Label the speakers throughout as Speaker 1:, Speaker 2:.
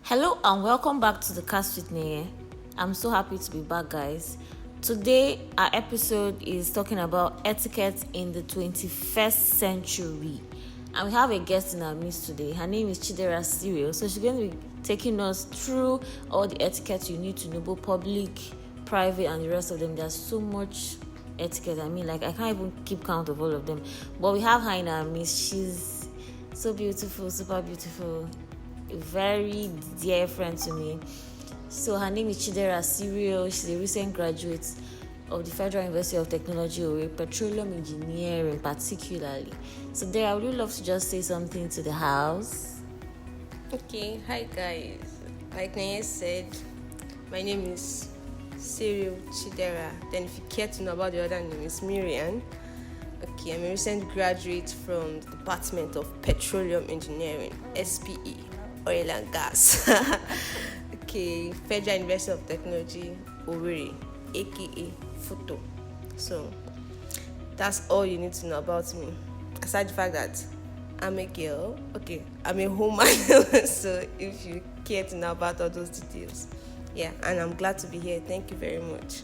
Speaker 1: Hello and welcome back to the Cast with Neye. I'm so happy to be back, guys. Today, our episode is talking about etiquette in the 21st century. And we have a guest in our midst today. Her name is Chidera Serial. So she's going to be taking us through all the etiquette you need to know, both public, private, and the rest of them. There's so much etiquette. I can't even keep count of all of them. But we have her in our midst. She's so beautiful, super beautiful. A very dear friend to me. So her name is Chidera Serial. She's a recent graduate of the Federal University of Technology or petroleum engineering particularly. So there, I would love to just say something to the house.
Speaker 2: Okay, hi guys. Like Neye said, my name is Serial Chidera. Then if you care to know about the other name, it's Miriam. Okay, I'm a recent graduate from the Department of Petroleum Engineering, SPE, Oil and Gas. Okay, Federal University of Technology, Owerri, aka Photo. So that's all you need to know about me. Aside the fact that I'm a girl, okay, I'm a woman. So if you care to know about all those details, yeah, and I'm glad to be here. Thank you very much.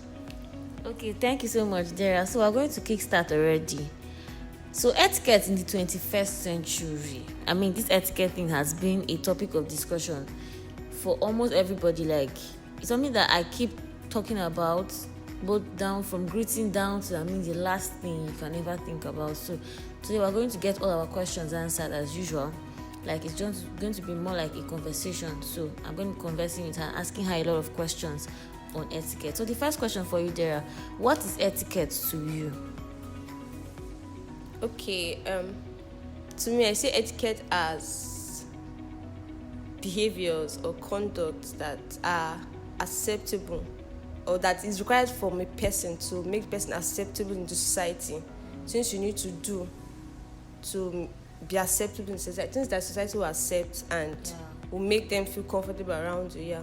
Speaker 1: Okay, thank you so much, Dara. So we're going to kickstart already. So etiquette in the 21st century. This etiquette thing has been a topic of discussion for almost everybody. Like, it's something that I keep talking about, both down from greeting down to the last thing you can ever think about. So today we're going to get all our questions answered as usual. Like, it's just going to be more like a conversation. So I'm going to be conversing with her, asking her a lot of questions on etiquette. So the first question for you, Dara, what is etiquette to you?
Speaker 2: Okay, to me, I say etiquette as behaviors or conduct that are acceptable or that is required from a person to make the person acceptable in the society. Things you need to do to be acceptable in society, things that society will accept and will make them feel comfortable around you.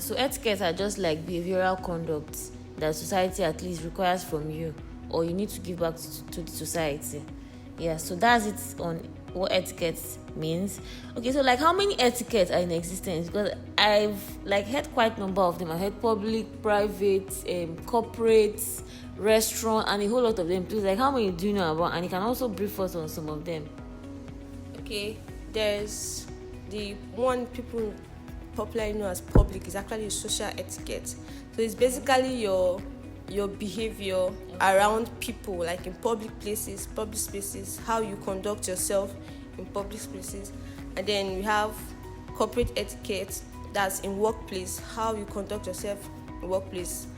Speaker 1: So etiquette are just like behavioral conduct that society at least requires from you, or you need to give back to the society. So that's it on what etiquette means. Okay, so how many etiquettes are in existence? Because I've heard quite a number of them. I heard public, private, corporate, restaurant, and a whole lot of them. Please, how many do you know about? And you can also brief us on some of them.
Speaker 2: Okay, there's the one people popularly known as public is actually social etiquette. So it's basically your behavior around people, like in public places, public spaces, how you conduct yourself in public spaces. And then we have corporate etiquette, that's in workplace, how you conduct yourself in workplace,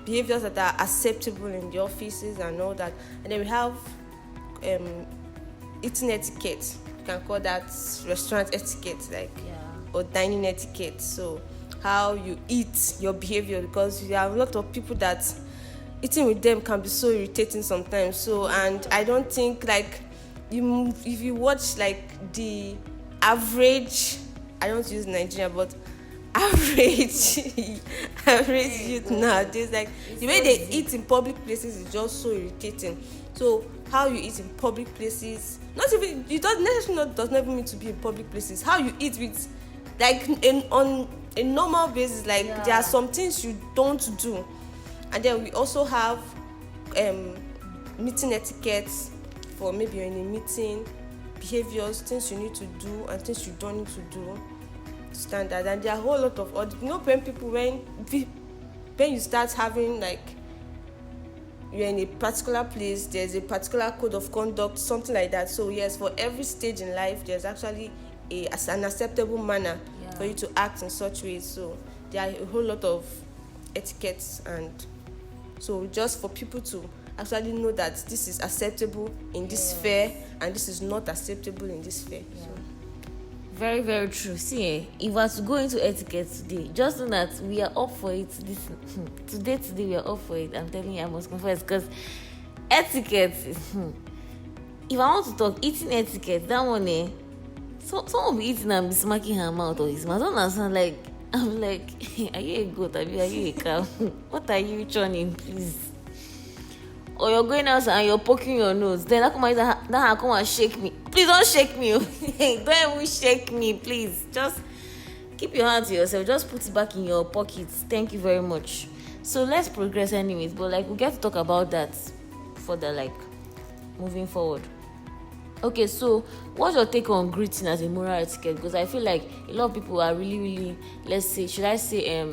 Speaker 2: behaviors that are acceptable in the offices and all that. And then we have eating etiquette, you can call that restaurant etiquette, or dining etiquette. So how you eat, your behavior, because you have a lot of people that eating with them can be so irritating sometimes. So, and I don't think if you watch the average, I don't use Nigeria, but average youth nowadays, the way they eat in public places is just so irritating. So how you eat in public places, does not even mean to be in public places. How you eat with on a normal basis, there are some things you don't do. And then we also have meeting etiquettes for maybe you're in a meeting, behaviors, things you need to do and things you don't need to do, standard. And there are a whole lot of when you start having you're in a particular place, there's a particular code of conduct, something like that. So yes, for every stage in life, there's actually an acceptable manner for you to act in such ways. So there are a whole lot of etiquettes, and so just for people to actually know that this is acceptable in this sphere and this is not acceptable in this sphere.
Speaker 1: Very, very true. See, if I was to go into etiquette today, just know that we are up for it. Today we are up for it. I'm telling you, I must confess, because etiquette is, if I want to talk eating etiquette, that one, someone will be eating and be smacking her mouth or his mouth. I don't understand. I'm like, are you a goat? Are you a cow? What are you churning, please? Or you're going out and you're poking your nose. Then that come and shake me. Please don't shake me. Don't even shake me, please. Just keep your hand to yourself. Just put it back in your pocket. Thank you very much. So let's progress anyways. But like we get to talk about that further, like moving forward. Okay, so what's your take on greeting as a moral etiquette? Because I feel like a lot of people are really, let's say, should I say,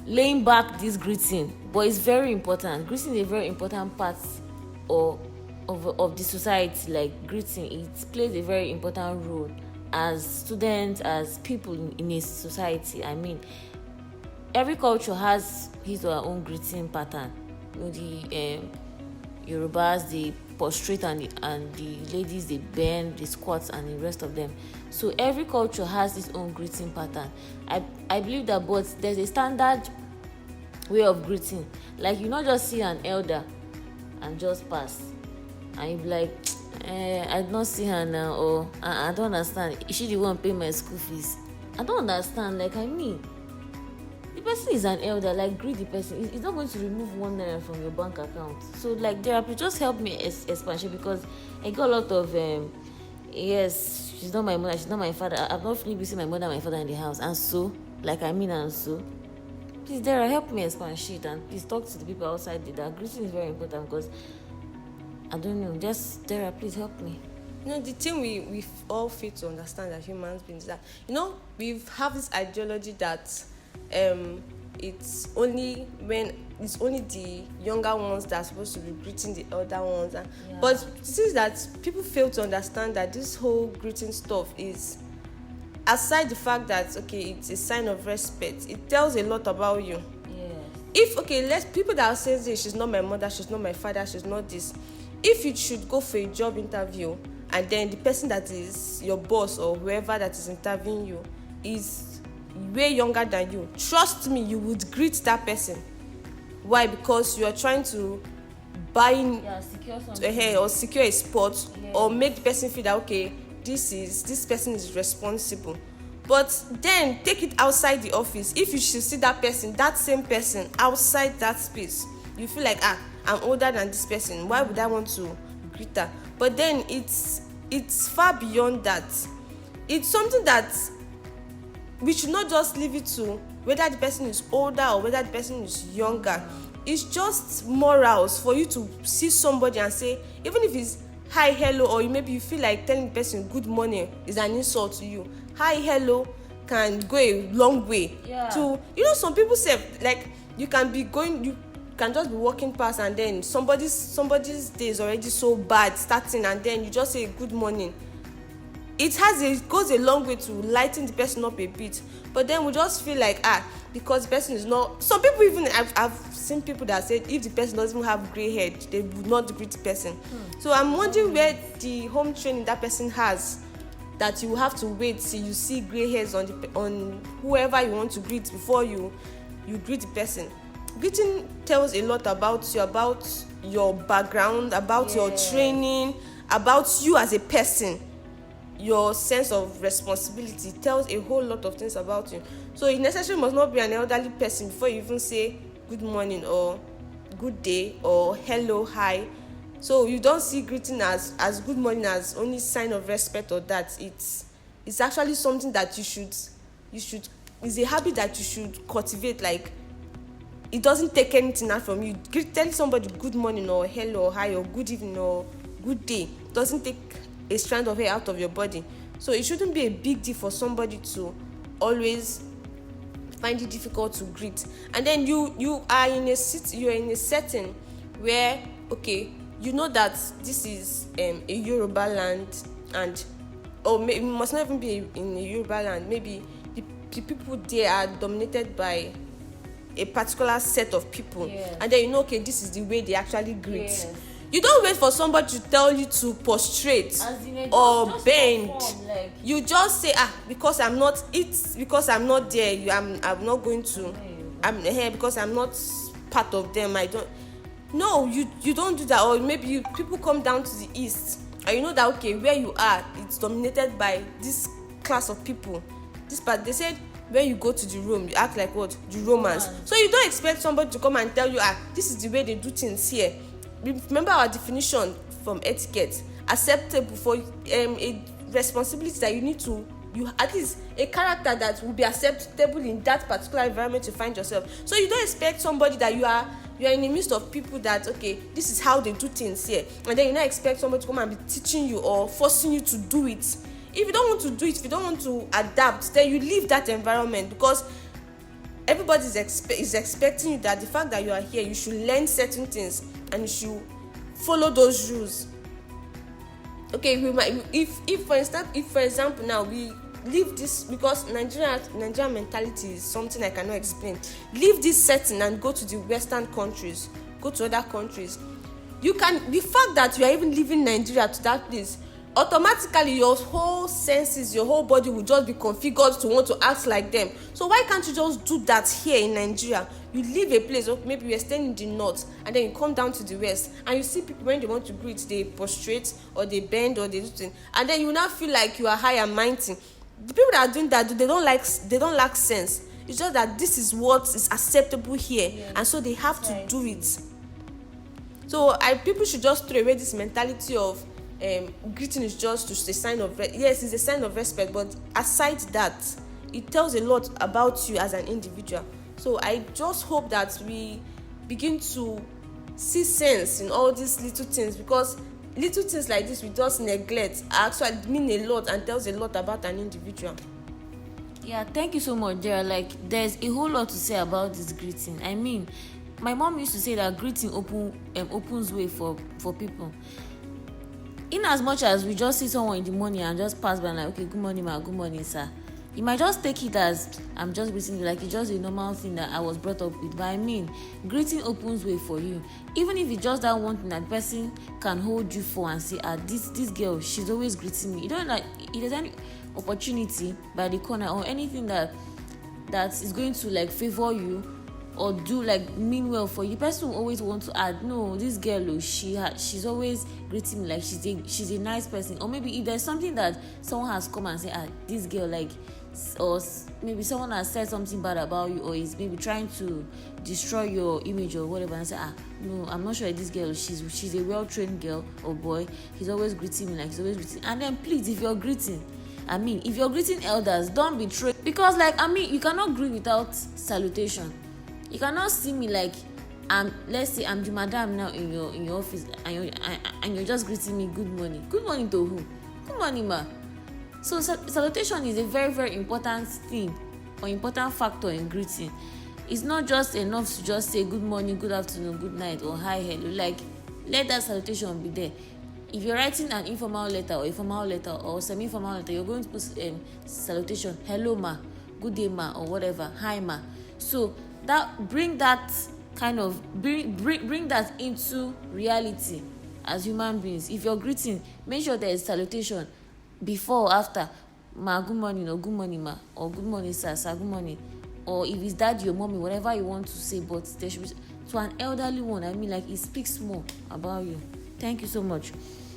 Speaker 1: laying back this greeting, but it's very important. Greeting is a very important part of the society. Like greeting, it plays a very important role as students, as people in a society. I mean, every culture has his or her own greeting pattern. You know, the Yorubas, they prostrate, and the ladies, they bend, they squat, and the rest of them. So every culture has its own greeting pattern. I believe that, but there's a standard way of greeting. Like, you not just see an elder and just pass, and you be like, I don't see her now, or I don't understand. Is she the one paying my school fees? I don't understand. Like, I mean, the person is an elder. Like, greet the person. It's not going to remove $1 from your bank account. So like, therapy just help me expansion, because I got a lot of yes, she's not my mother, she's not my father. I've not really seen my mother and my father in the house, and so like, I mean, and so please, Dara, help me expand shit, and please talk to the people outside there. That greeting is very important, because I don't know, just Dara, please help me.
Speaker 2: You know, the thing we all fail to understand as human beings, that, you know, we have this ideology that it's only the younger ones that are supposed to be greeting the elder ones, but it is that people fail to understand that this whole greeting stuff is, aside the fact that, okay, it's a sign of respect, it tells a lot about you. If, okay, let's, people that say she's not my mother, she's not my father, she's not this, if you should go for a job interview, and then the person that is your boss or whoever that is interviewing you is way younger than you, trust me, you would greet that person. Why? Because you are trying to secure something, or secure a spot, or make the person feel that, okay, this person is responsible. But then take it outside the office. If you should see that same person outside that space, you feel like, I'm older than this person, why would I want to greet her? But then it's far beyond that. It's something that we should not just leave it to whether the person is older or whether the person is younger. It's just morals for you to see somebody and say, even if it's hi, hello, or maybe you feel like telling the person good morning is an insult to you. Hi, hello can go a long way. To, you know, some people say, like, you can just be walking past, and then somebody's day is already so bad starting, and then you just say good morning. It goes a long way to lighten the person up a bit. But then we just feel like, because the person is not, some people, even I've seen people that said if the person doesn't even have gray hair, they would not greet the person. So I'm wondering where the home training that person has, that you have to wait till you see gray hairs on whoever you want to greet before you greet the person. Greeting tells a lot about you, about your background, about your training, about you as a person. Your sense of responsibility tells a whole lot of things about you. So it necessarily must not be an elderly person before you even say good morning or good day or hello, hi. So you don't see greeting as good morning as only sign of respect or that. It's actually something that you should it's a habit that you should cultivate. Like, it doesn't take anything out from you. Telling somebody good morning or hello or hi or good evening or good day doesn't take a strand of hair out of your body. So it shouldn't be a big deal for somebody to always find it difficult to greet. And then you are in a setting where, okay, you know that this is a Yoruba land, and it must not even be in a Yoruba land. Maybe the people there are dominated by a particular set of people, and then you know, okay, this is the way they actually greet. You don't wait for somebody to tell you to prostrate or bend. Like, you just say, because I'm not there, I'm not going to. I'm here because I'm not part of them. I don't. No, you don't do that. Or maybe people come down to the east, and you know that, okay, where you are, it's dominated by this class of people. This part, they said, when you go to the room, you act like what? The Romans. So you don't expect somebody to come and tell you, this is the way they do things here. Remember our definition from etiquette. acceptable for a responsibility that you need to, you at least a character that will be acceptable in that particular environment you find yourself. So you don't expect somebody that you are in the midst of people that, okay, this is how they do things here, and then you not expect somebody to come and be teaching you or forcing you to do it. If you don't want to do it, if you don't want to adapt, then you leave that environment, because everybody is expecting you that the fact that you are here, you should learn certain things and you should follow those rules. Okay, if for example now we leave this, because Nigerian mentality is something I cannot explain. Leave this setting and go to the Western countries, go to other countries. You can, the fact that you are even leaving Nigeria to that place, automatically your whole senses, your whole body will just be configured to want to act like them. So why can't you just do that here in Nigeria? You leave a place, or maybe you're staying in the north, and then you come down to the west, and you see people, when they want to greet, they prostrate or they bend or they do things, and then you now feel like you are high and mighty. The people that are doing that, they don't lack sense. It's just that this is what is acceptable here, yeah, and so they have to do it. So people should just throw away this mentality of greeting is just a sign of yes, it's a sign of respect, but aside that, it tells a lot about you as an individual. So I just hope that we begin to see sense in all these little things, because little things like this we just neglect actually mean a lot and tells a lot about an individual.
Speaker 1: Yeah, thank you so much, Jera. Like, there's a whole lot to say about this greeting. I mean, my mom used to say that greeting opens way for people. In as much as we just see someone in the morning and just pass by and like, okay, good morning ma, good morning sir, you might just take it as I'm just greeting you, like it's just a normal thing that I was brought up with. But I mean, greeting opens way for you. Even if it's just that one thing that person can hold you for and say, this girl, she's always greeting me. You don't like, if there's any opportunity by the corner or anything that is going to like favor you or do like mean well for you, the person will always want to add, no, this girl, she's always greeting me like she's a nice person. Or maybe if there's something that someone has come and say, this girl, like, or maybe someone has said something bad about you or is maybe trying to destroy your image or whatever, and say, no, I'm not sure this girl, she's a well-trained girl or boy, he's always greeting me like he's always greeting. And then please, if you're greeting elders, don't betray, because like, you cannot greet without salutation. You cannot see me like let's say I'm the madam now in your office, and you're just greeting me good morning to who? Good morning ma. So salutation is a very, very important thing or important factor in greeting. It's not just enough to just say good morning, good afternoon, good night, or hi, hello. Like, let that salutation be there. If you're writing an informal letter or a formal letter or semi-formal letter, you're going to put salutation, hello ma, good day ma, or whatever, hi ma. So that bring that into reality as human beings. If you're greeting, make sure there is salutation before or after. Ma, good morning, or good morning ma, or good morning sir, good morning. Or if it's daddy or mommy, whatever you want to say, but there should be to an elderly one. Like, it speaks more about you. Thank you so much.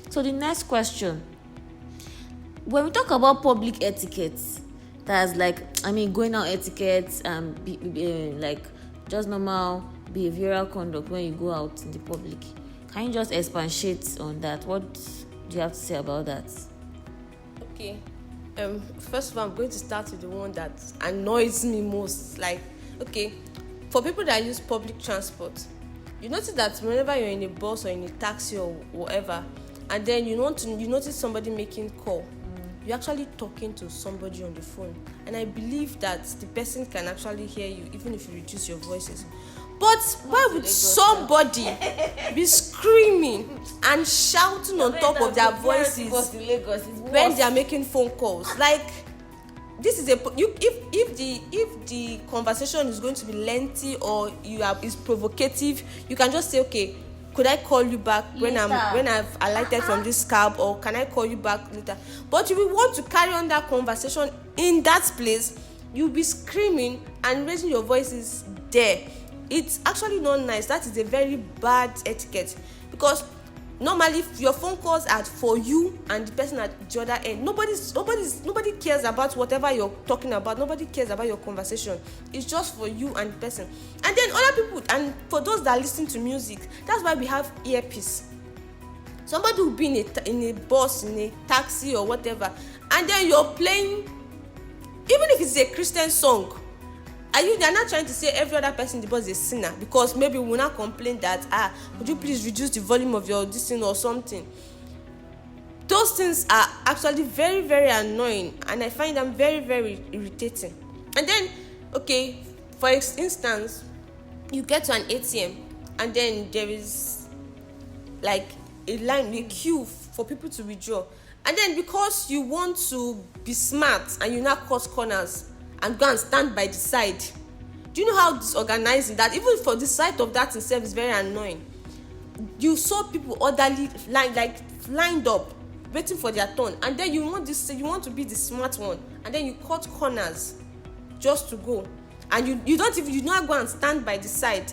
Speaker 1: So the next question, when we talk about public etiquette, that's like, going out etiquette and like just normal behavioral conduct when you go out in the public. Can you just expatiate on that? What do you have to say about that?
Speaker 2: Okay. First of all, I'm going to start with the one that annoys me most. Like, okay, for people that use public transport, you notice that whenever you're in a bus or in a taxi or whatever, and then you notice somebody making call, you're actually talking to somebody on the phone, and I believe that the person can actually hear you even if you reduce your voices. But why would somebody be screaming and shouting on top of their voices when they are making phone calls? Like, this is if the conversation is going to be lengthy or is provocative, you can just say, okay, could I call you back when I've alighted from this cab, or can I call you back later? But if you want to carry on that conversation in that place, you'll be screaming and raising your voices there. It's actually not nice. That is a very bad etiquette, because normally your phone calls are for you and the person at the other end. Nobody cares about whatever you're talking about. Nobody cares about your conversation. It's just for you and the person. And then other people, and for those that listen to music, that's why we have earpiece. Somebody will be in a bus, in a taxi or whatever, and then you're playing, even if it's a Christian song. They're not trying to say every other person in the bus is a sinner, because maybe we will not complain that would you please reduce the volume of your this thing or something. Those things are actually very, very annoying, and I find them very, very irritating. And then, okay, for instance, you get to an ATM, and then there is like a line, a queue for people to withdraw, and then because you want to be smart and you now cut corners and go and stand by the side, do you know how disorganizing that, even for the sight of that itself, is very annoying. You saw people orderly lined up waiting for their turn, and then you want to be the smart one, and then you cut corners just to go, and you not go and stand by the side.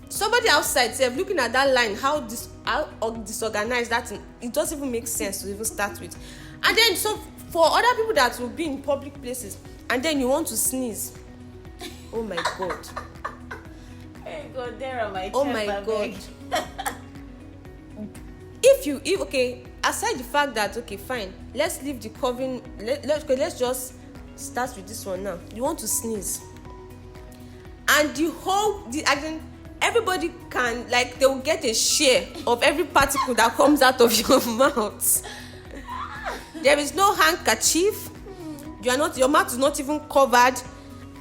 Speaker 2: Somebody outside looking at that line, how disorganized that thing, it doesn't even make sense to even start with. And then so for other people that will be in public places, and then you want to sneeze, oh my god.
Speaker 1: Hey, God, there on my
Speaker 2: oh my god. If okay, aside the fact that, okay, fine, let's leave the covering, let's just start with this one now. You want to sneeze, and everybody can, like, they will get a share of every particle that comes out of your mouth. There is no handkerchief. Your mouth is not even covered.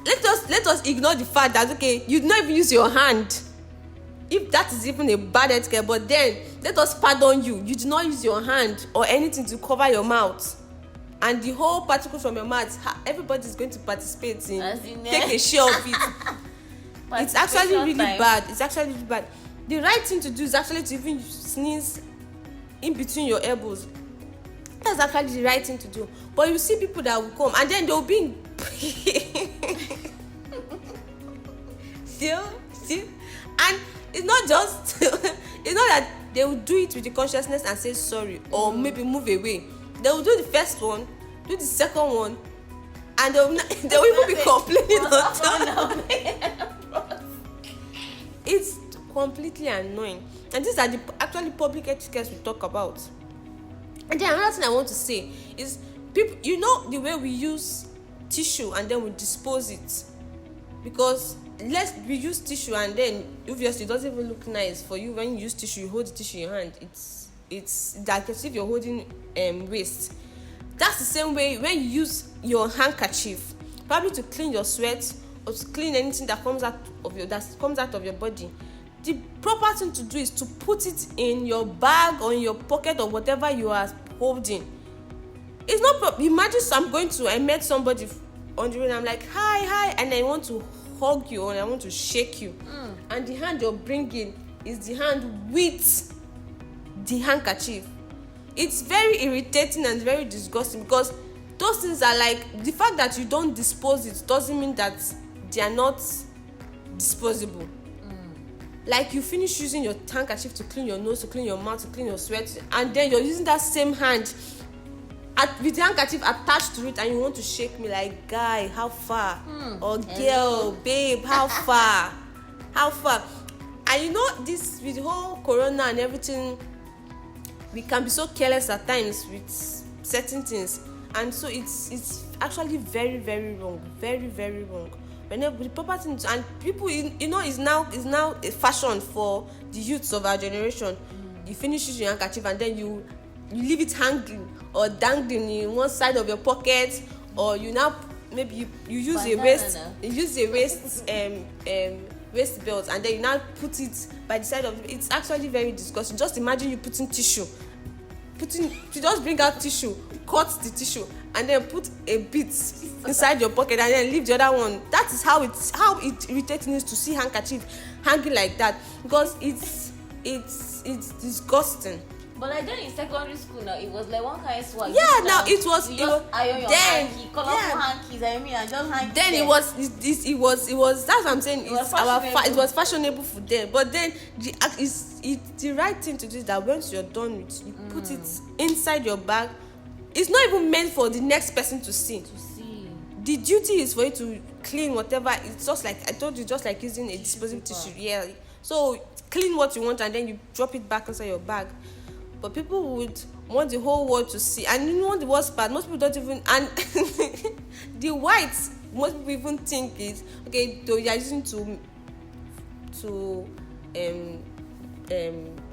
Speaker 2: Let us ignore the fact that, okay, you not even use your hand, if that is even a bad etiquette. But then let us pardon you. You do not use your hand or anything to cover your mouth, and the whole particle from your mouth, everybody is going to participate in take a share of it. It's actually really bad. The right thing to do is actually to even sneeze in between your elbows. That's actually the right thing to do. But you see people that will come, and then they'll be in see, and it's not just it's not that they will do it with the consciousness and say sorry or maybe move away. They will do the first one, do the second one, and they will even be complaining on It's completely annoying. And these are the actually public etiquettes we talk about. And then another thing I want to say is, people, the way we use tissue and then we dispose it, because we use tissue and then obviously it doesn't even look nice for you. When you use tissue, you hold the tissue in your hand, it's like as if you're holding waste. That's the same way when you use your handkerchief, probably to clean your sweat or to clean anything that comes out of your body. The proper thing to do is to put it in your bag or in your pocket or whatever you are holding. It's not imagine I met somebody on the road, and I'm like, hi, and I want to hug you and I want to shake you, and the hand you're bringing is the hand with the handkerchief. It's very irritating and very disgusting, because those things are like, the fact that you don't dispose it doesn't mean that they are not disposable. Like, you finish using your handkerchief to clean your nose, to clean your mouth, to clean your sweat, and then you're using that same hand with the handkerchief attached to it, and you want to shake me like, guy, how far? Or girl, babe, how far? And this with the whole corona and everything, we can be so careless at times with certain things, and so it's actually very, very wrong, very, very wrong. Whenever the proper thing, and people, is now a fashion for the youths of our generation. You finish using your handkerchief and then you leave it hanging or dangling in one side of your pocket, or you now maybe you use a waist belt, and then you now put it by the side of it. It's actually very disgusting. Just imagine you putting tissue, you just bring out tissue, cut the tissue, and then put a bit inside your pocket, and then leave the other one. That is how it irritating is to see handkerchief hanging like that, because it's disgusting.
Speaker 1: But like then in secondary school now, it was like one kind of swag.
Speaker 2: Yeah, now it was
Speaker 1: iron your hanky, colorful hankies. And just hanky.
Speaker 2: Then it was. That's what I'm saying. It was fashionable for them. But then the right thing to do is that once you're done with, you put it inside your bag. It's not even meant for the next person to see. The duty is for you to clean whatever. It's just like I told you, just like using a disposable tissue. Yeah. So clean what you want, and then you drop it back inside your bag. but people would want the whole world to see. And you know the worst part, most people don't even, and the whites, most people even think is okay, though you are using to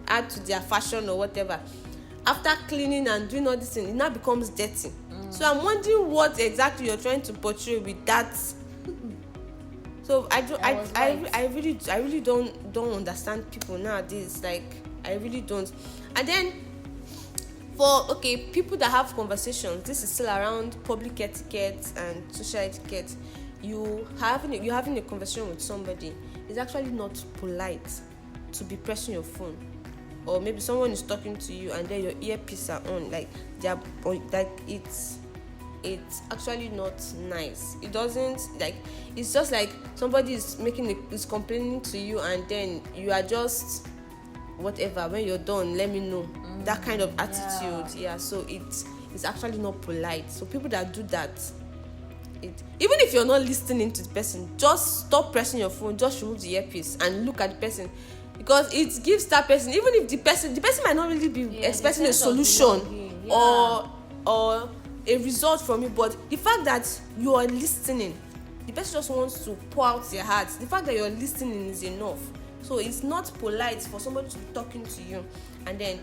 Speaker 2: add to their fashion or whatever. After cleaning and doing all this thing, it now becomes dirty. So I'm wondering what exactly you're trying to portray with that. So I really don't understand people nowadays. Like, I really don't. And then for people that have conversations, this is still around public etiquette and social etiquette. You having a conversation with somebody, it's actually not polite to be pressing your phone, or maybe someone is talking to you and then your earpiece are on, like it's actually not nice. It doesn't, like, it's just like somebody is complaining to you and then you are just whatever, when you're done let me know. That kind of attitude. Yeah, so it's actually not polite. So people that do that, even if you're not listening to the person, just stop pressing your phone, just remove the earpiece and look at the person, because it gives that person, even if the person might not really be expecting a solution or a result from you, but the fact that you are listening, the person just wants to pour out their heart. The fact that you're listening is enough. So it's not polite for somebody to be talking to you and then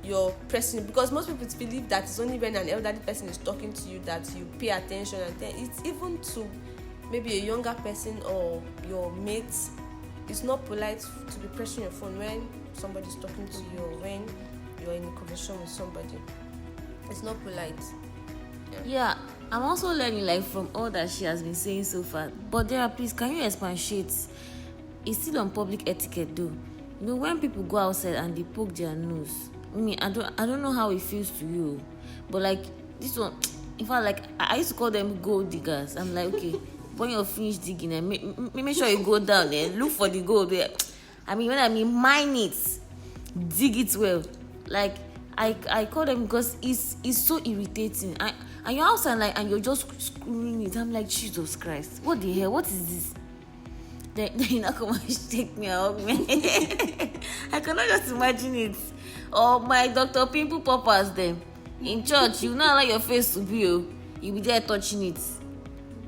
Speaker 2: you're pressing, because most people believe that it's only when an elderly person is talking to you that you pay attention, and then it's even to maybe a younger person or your mates. It's not polite to be pressing your phone when somebody's talking to you or when you're in a conversation with somebody. It's not polite.
Speaker 1: Yeah, I'm also learning, like, from all that she has been saying so far. But there, please, can you expatiate? It's still on public etiquette, though. You know, when people go outside and they poke their nose, I mean, I don't know how it feels to you, but like this one, in fact, like I used to call them gold diggers. I'm like, okay, when you're finished digging, and make sure you go down there, look for the gold there. I mean, when I mean mine it, dig it well. Like I call them because it's so irritating. And you're outside, like, and you're just screwing it. I'm like, Jesus Christ, what the hell? What is this? Then you not come and take me out, man. I cannot just imagine it. Or my Dr. Pimple Poppers them in church, you not allow your face to be, you be there touching it.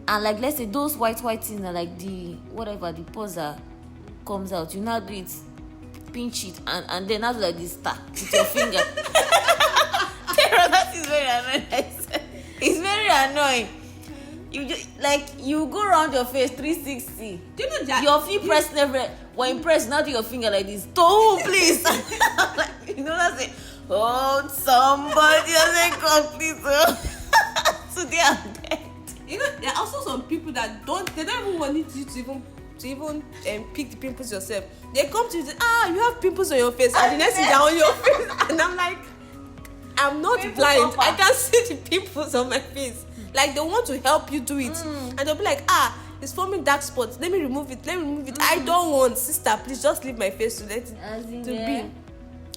Speaker 1: And like, let's say those white things are like the whatever, the pores that comes out, you now do it, pinch it, and then now do like this star with your finger. That is very annoying. It's very annoying. You just, like, you go around your face 360.
Speaker 2: Do you know that
Speaker 1: your feet pressed everywhere? When you press, now do your finger like this. Don't, please. Like, you know what I'm saying? Oh, somebody has a complete. Today I'm dead.
Speaker 2: You know, there are also some people that don't even want you to even pick the pimples yourself. They come to you and say, you have pimples on your face, and the next thing they're on your face, and I'm like, I'm not
Speaker 1: Pimple
Speaker 2: blind.
Speaker 1: popper.
Speaker 2: I can see the pimples on my face. Like, they want to help you do it, and they'll be like, it's forming dark spots. Let me remove it. I don't want, sister. Please just leave my face to let it to be.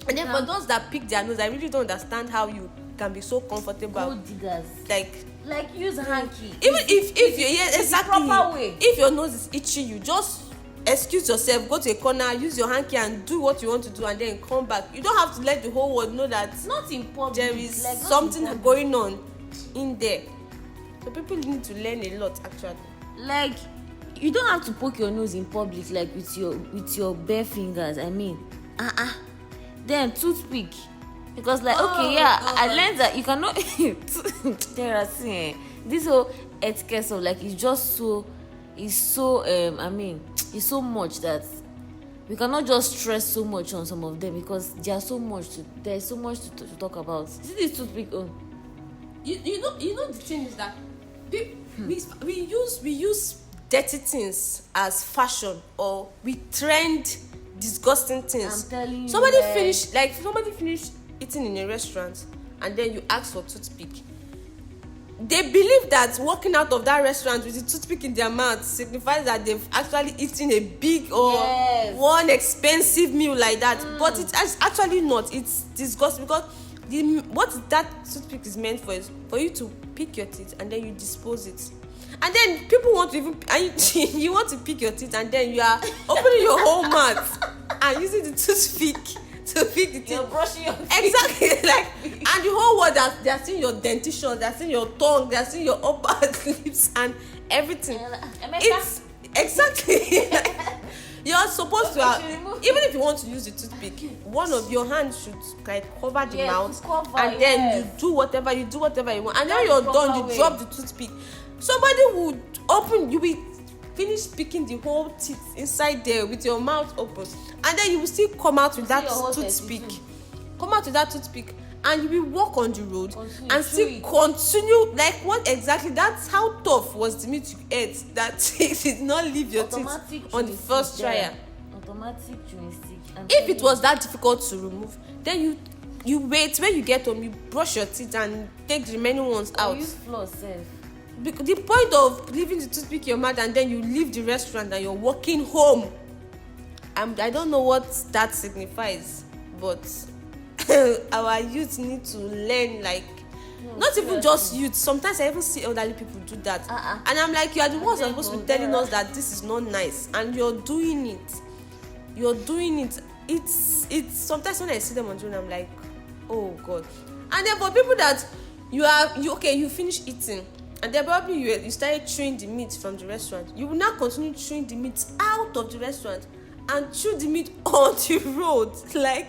Speaker 2: And then for those that pick their nose, I really don't understand how you can be so comfortable.
Speaker 1: Gold diggers. Like use a hanky.
Speaker 2: Even if you exactly.
Speaker 1: Proper way.
Speaker 2: If your nose is itching, you just excuse yourself, go to a corner, use your hanky and do what you want to do, and then come back. You don't have to let the whole world know that
Speaker 1: Not in public.
Speaker 2: there is
Speaker 1: like,
Speaker 2: something going on in there. So people need to learn a lot, actually.
Speaker 1: Like, you don't have to poke your nose in public, like with your bare fingers. I mean, then toothpick, because like I learned that you cannot. There are this whole etiquette of, like, it's so it's so much that we cannot just stress so much on some of them, because there's so much to talk about. Is this toothpick on?
Speaker 2: You know the thing is that we use dirty things as fashion, or we trend disgusting things.
Speaker 1: I'm telling you,
Speaker 2: somebody finish eating in a restaurant and then you ask for toothpick. They believe that walking out of that restaurant with a toothpick in their mouth signifies that they've actually eaten a big or one expensive meal like that. But it's actually not. It's disgusting, because what that toothpick is meant for is for you to pick your teeth and then you dispose it. And then people want to you want to pick your teeth, and then you are opening your whole mouth and using the toothpick to pick the
Speaker 1: You're
Speaker 2: teeth.
Speaker 1: brushing your teeth.
Speaker 2: Exactly. Like, and the whole world, they are seeing your dentition, they are seeing your tongue, they are seeing your upper lips and everything. It's exactly. You're supposed to have, even if you want to use the toothpick, one of your hands should like cover the mouth, and then you do whatever you want, and then you're done, you drop the toothpick. Somebody would open, you will finish picking the whole teeth inside there with your mouth open, and then you will still come out with that toothpick. Come out with that toothpick, and you will walk on the road and still continue. Like, what exactly? That's how tough was the meat you ate that it did not leave your teeth on the first trial.
Speaker 1: Automatic chewing stick.
Speaker 2: If it was that difficult to remove, then you wait when you get home, you brush your teeth and take the remaining ones out.
Speaker 1: Use floss sef.
Speaker 2: The point of leaving the toothpick in your mouth and then you leave the restaurant and you're walking home, I don't know what that signifies, but our youth need to learn, like, not even just youth. Sometimes I even see elderly people do that, and I'm like, you are the ones that are supposed to be telling us that this is not nice, and you're doing it. It's sometimes when I see them on the road, I'm like, oh God. And then for people that you finish eating, and then probably you started chewing the meat from the restaurant, you will now continue chewing the meat out of the restaurant and chew the meat on the road. Like,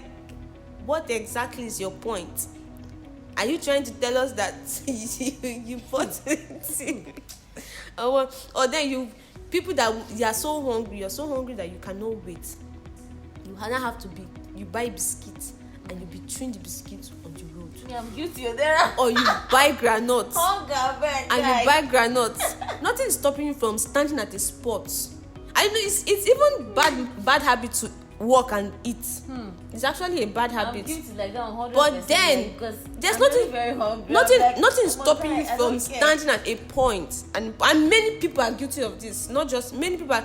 Speaker 2: what exactly is your point? Are you trying to tell us that you bought it? Or then people that you're so hungry that you cannot wait. You now have to you buy biscuits and you be chewing the biscuits on the road.
Speaker 1: Yeah, I'm guilty of that.
Speaker 2: Or you buy granuts and
Speaker 1: you
Speaker 2: buy granuts. Nothing is stopping you from standing at a spot. I know it's even bad habit to walk and eat. It's actually a bad habit.
Speaker 1: I'm guilty like that 100%.
Speaker 2: But then there's nothing stopping you from standing at a point. And many people are guilty of this. Not just many people.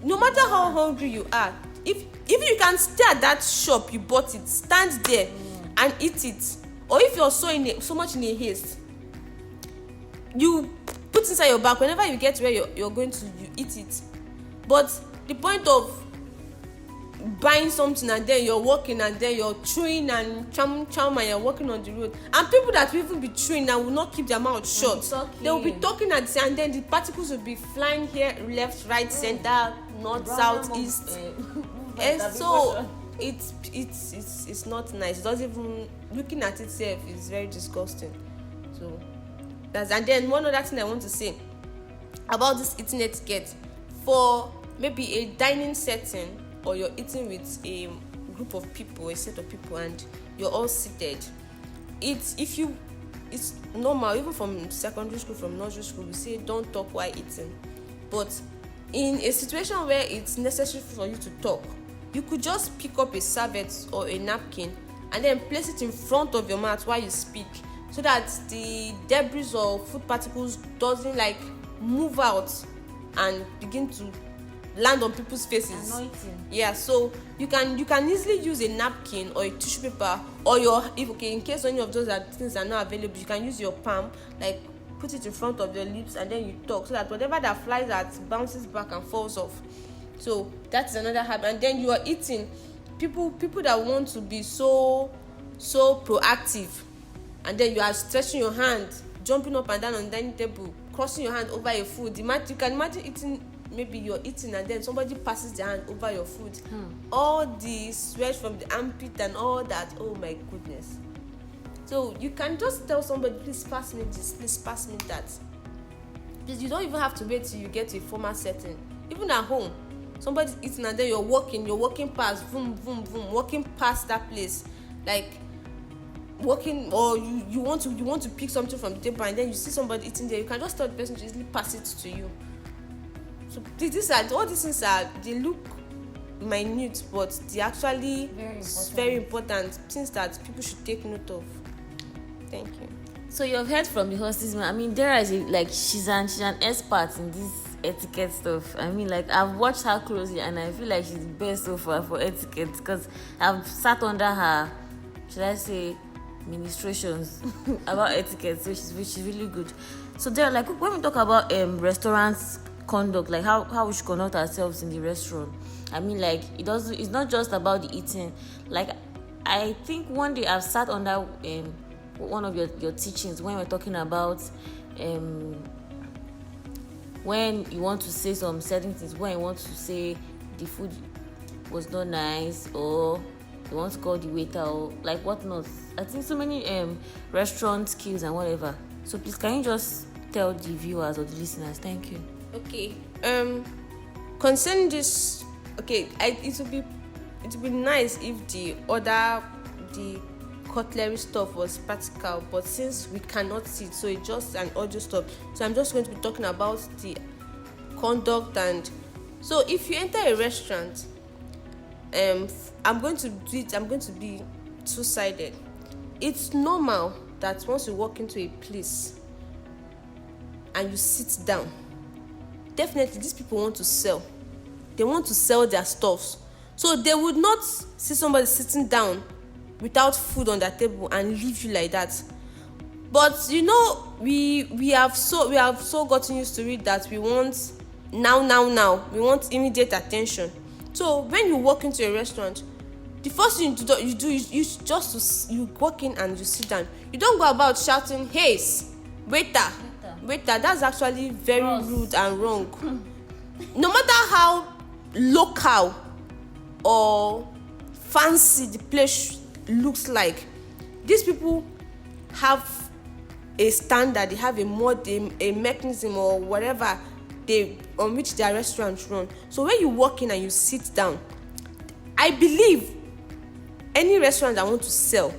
Speaker 2: No matter how hungry you are, if you can stay at that shop you bought it, stand there and eat it. Or if you're so much in a haste, you put it inside your bag. Whenever you get where you're going to, you eat it. But the point of buying something and then you're walking and then you're chewing and chum and you're walking on the road, and people that will even be chewing and will not keep their mouth shut, they will be talking at the same, and then the particles will be flying here, left, right, center, north, south, east. And so it's not nice. It doesn't even, looking at itself is very disgusting. So and then one other thing I want to say about this eating etiquette, for maybe a dining setting, or you're eating with a group of people, a set of people, and you're all seated, it's normal, even from secondary school, from nursery school, we say don't talk while eating. But in a situation where it's necessary for you to talk, you could just pick up a serviette or a napkin and then place it in front of your mouth while you speak, so that the debris or food particles doesn't like move out and begin to land on people's faces.
Speaker 1: Anointing.
Speaker 2: Yeah, so you can easily use a napkin or a tissue paper, or in case any of those things are not available, you can use your palm, like put it in front of your lips and then you talk, so that whatever that flies at bounces back and falls off. So that's another habit. And then you are eating, people that want to be so proactive, and then you are stretching your hand, jumping up and down on the dining table, crossing your hand over your food. You can imagine eating, maybe you're eating and then somebody passes their hand over your food. All the sweat from the armpit and all that, oh my goodness. So you can just tell somebody, please pass me this, please pass me that. Please, you don't even have to wait till you get to a formal setting. Even at home, somebody's eating and then you're walking past, boom, boom, boom, walking past that place, like walking, or you want to pick something from the table and then you see somebody eating there, you can just tell the person to easily pass it to you. So all these things they look minute, but they actually very important things that people should take note of. Thank you.
Speaker 1: So you've heard from the hostess, man. I mean, Dara is she's an expert in this etiquette stuff. I mean, like, I've watched her closely and I feel like she's the best so far for etiquette, because I've sat under her, should I say, ministrations about etiquette, so she's really good. So Dara, like, when we talk about restaurants conduct, like how we should conduct ourselves in the restaurant, I mean, like, it's not just about the eating. Like, I think one day I've sat under one of your teachings when we're talking about when you want to say some certain things, when you want to say the food was not nice, or you want to call the waiter, or like whatnot. I think so many restaurant skills and whatever. So please, can you just tell the viewers or the listeners? Thank you.
Speaker 2: Okay. Concerning this, okay, it would be nice if the cutlery stuff was practical, but since we cannot see it, so it's just an audio stuff. So I'm just going to be talking about the conduct. And so if you enter a restaurant, I'm going to be two-sided. It's normal that once you walk into a place and you sit down, definitely these people want to sell. They want to sell their stuffs. So they would not see somebody sitting down without food on their table and leave you like that. But we have so gotten used to it that we want now. We want immediate attention. So when you walk into a restaurant, the first thing you walk in and you sit down. You don't go about shouting, "Hey, waiter." That's actually very rude and wrong. No matter how local or fancy the place looks like, these people have a standard, they have a mechanism or whatever on which their restaurants run. So when you walk in and you sit down, I believe any restaurant that want to sell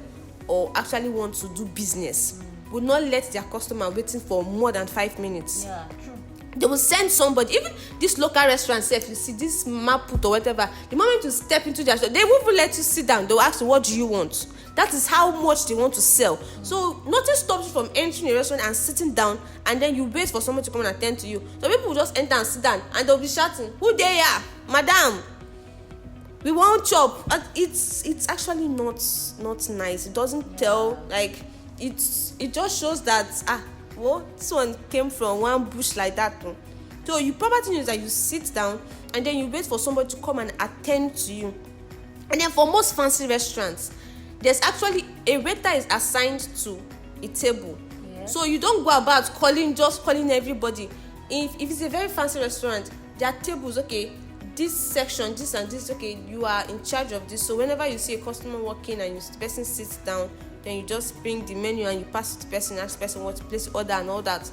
Speaker 2: or actually want to do business will not let their customer waiting for more than 5 minutes.
Speaker 1: Yeah, true.
Speaker 2: They will send somebody. Even this local restaurant, if you see this map put or whatever, the moment you step into their store, they won't even let you sit down. They will ask you, "What do you want?" That is how much they want to sell. So nothing stops you from entering a restaurant and sitting down, and then you wait for someone to come and attend to you. So people will just enter and sit down, and they'll be shouting, "Who they are, madam? We won't chop." And it's actually not nice. It doesn't tell, like, it just shows that this one came from one bush like that. So you probably know that you sit down and then you wait for somebody to come and attend to you. And then for most fancy restaurants, there's actually a waiter is assigned to a table. Yes. So you don't go about calling everybody. If it's a very fancy restaurant, there are tables. Okay, this section, this and this. Okay, you are in charge of this. So whenever you see a customer walking and the person sits down, then you just bring the menu and you pass it to the person, ask the person what to place the order and all that.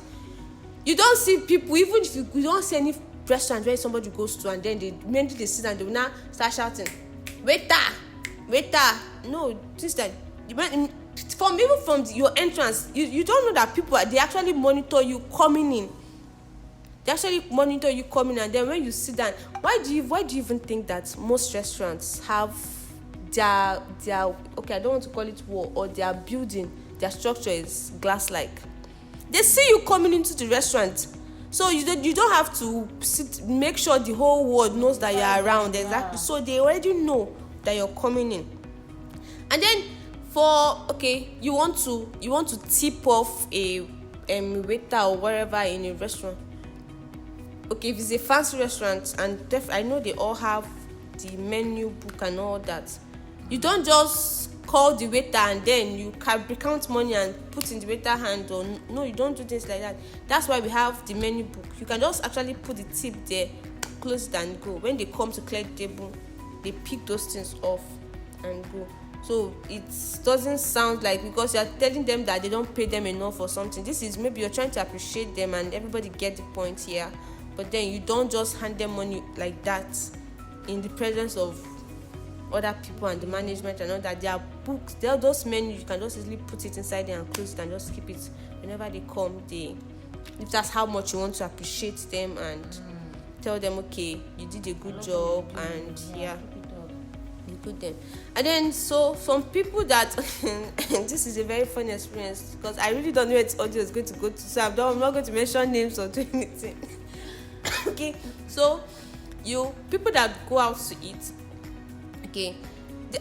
Speaker 2: You don't see people, even if you don't see any restaurant where somebody goes to and then they sit down, they will now start shouting, "Waiter! No, this time, even from your entrance, you don't know that people they actually monitor you coming in. They actually monitor you coming, and then when you sit down, why do you even think that most restaurants have their okay, I don't want to call it wall, or their building, their structure is glass-like? They see you coming into the restaurant, so you don't have to make sure the whole world knows that you're around. Exactly. So they already know that you're coming in. And then you want to tip off a waiter or whatever in a restaurant. Okay, if it's a fancy restaurant, and I know they all have the menu book and all that, you don't just call the waiter and then you can count money and put in the waiter hand. Or no, you don't do things like that. That's why we have the menu book. You can just actually put the tip there, close it and go. When they come to clear the table, they pick those things off and go. So it doesn't sound like, because you're telling them that they don't pay them enough or something. This is maybe you're trying to appreciate them and everybody get the point here. But then you don't just hand them money like that in the presence of other people and the management and all that. There are books, there are those menus, you can just easily put it inside there and close it and just keep it. Whenever they come, if that's how much you want to appreciate them and tell them, okay, you did a good job, and you put them. And then so some people that this is a very funny experience, because I really don't know where this audio is going to go to, so I'm not going to mention names or do anything. Okay, so people that go out to eat, okay,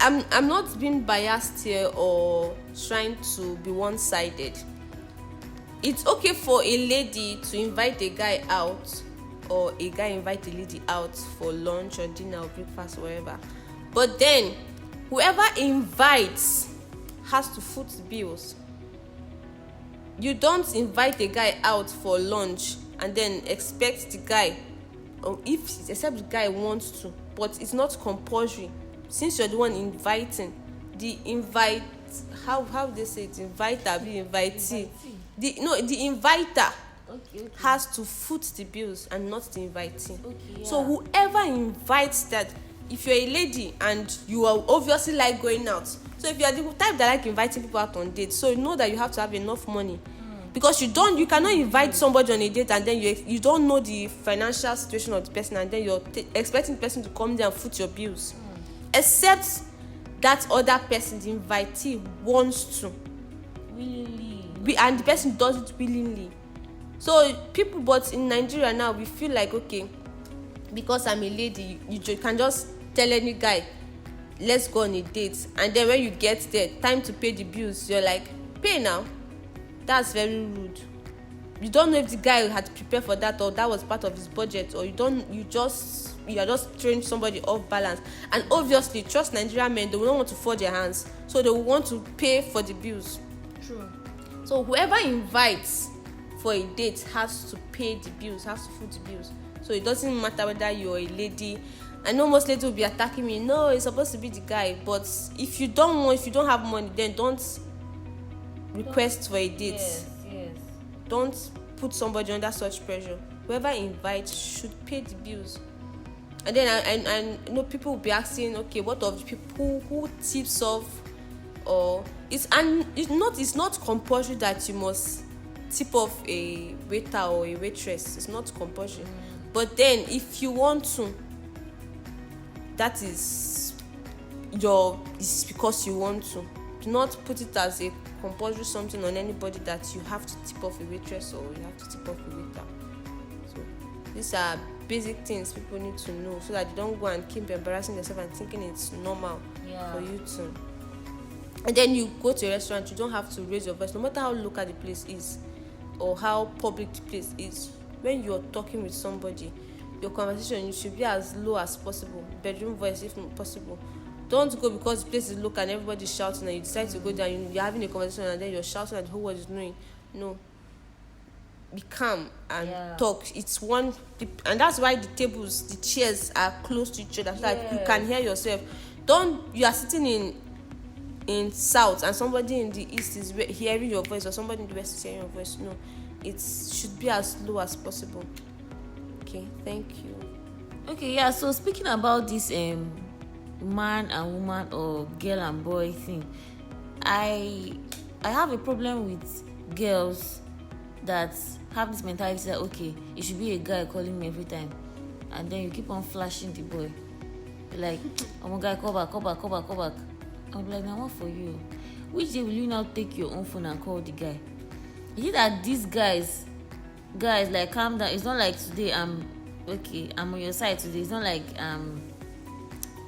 Speaker 2: I'm not being biased here or trying to be one-sided. It's okay for a lady to invite a guy out, or a guy invite a lady out for lunch or dinner or breakfast or whatever. But then whoever invites has to foot the bills. You don't invite a guy out for lunch and then expect the guy, except the guy wants to, but it's not compulsory. Since you're the one inviting, the invite, how they say it, inviter, be invitee. The inviter has to foot the bills and not the invitee. So whoever invites that, if you're a lady and you are obviously like going out, so if you are the type that like inviting people out on dates, so you know that you have to have enough money, because you cannot invite somebody on a date and then you don't know the financial situation of the person, and then you're expecting the person to come there and foot your bills, except that other person, the invitee, wants to willingly, and the person does it willingly. So people, but in Nigeria now, we feel like, okay, because I'm a lady, you can just tell any guy, let's go on a date, and then when you get there, time to pay the bills, you're like, pay now. That's very rude. You don't know if the guy had to prepare for that, or that was part of his budget, or you are just throwing somebody off balance. And obviously, trust Nigerian men, they will not want to fold their hands, so they will want to pay for the bills.
Speaker 1: True.
Speaker 2: So whoever invites for a date has to pay the bills, has to foot the bills. So it doesn't matter whether you're a lady. I know most ladies will be attacking me. No, it's supposed to be the guy. But if you don't have money, then don't request for a date.
Speaker 1: Yes.
Speaker 2: Don't put somebody under such pressure. Whoever invites should pay the bills. And then I know people will be asking, okay, what of the people who tips off, or it's not compulsory that you must tip off a waiter or a waitress. It's not compulsory. But then if you want to, that is it's because you want to. Do not put it as a compulsory something on anybody that you have to tip off a waitress or you have to tip off a waiter. So these are basic things people need to know, so that you don't go and keep embarrassing yourself and thinking it's normal for you to. And then you go to a restaurant, you don't have to raise your voice, no matter how local the place is or how public the place is. When you're talking with somebody, your conversation, you should be as low as possible, bedroom voice if possible. Don't go because the place is local and everybody's shouting and you decide to go there and you're having a conversation and then you're shouting and the whole world is knowing. No. Be calm and talk. It's one, and that's why the tables, the chairs are close to each other, so that you can hear yourself. You are sitting in south and somebody in the east is hearing your voice, or somebody in the west is hearing your voice. No, it should be as low as possible. Okay, thank you.
Speaker 1: Okay, so speaking about this man and woman or girl and boy thing, I have a problem with girls that have this mentality that, okay, it should be a guy calling me every time, and then you keep on flashing the boy. You're like, oh my guy, call back. I'm like, now what for you? Which day will you now take your own phone and call the guy? Is it that these guys, like, calm down? It's not like today I'm on your side today. It's not like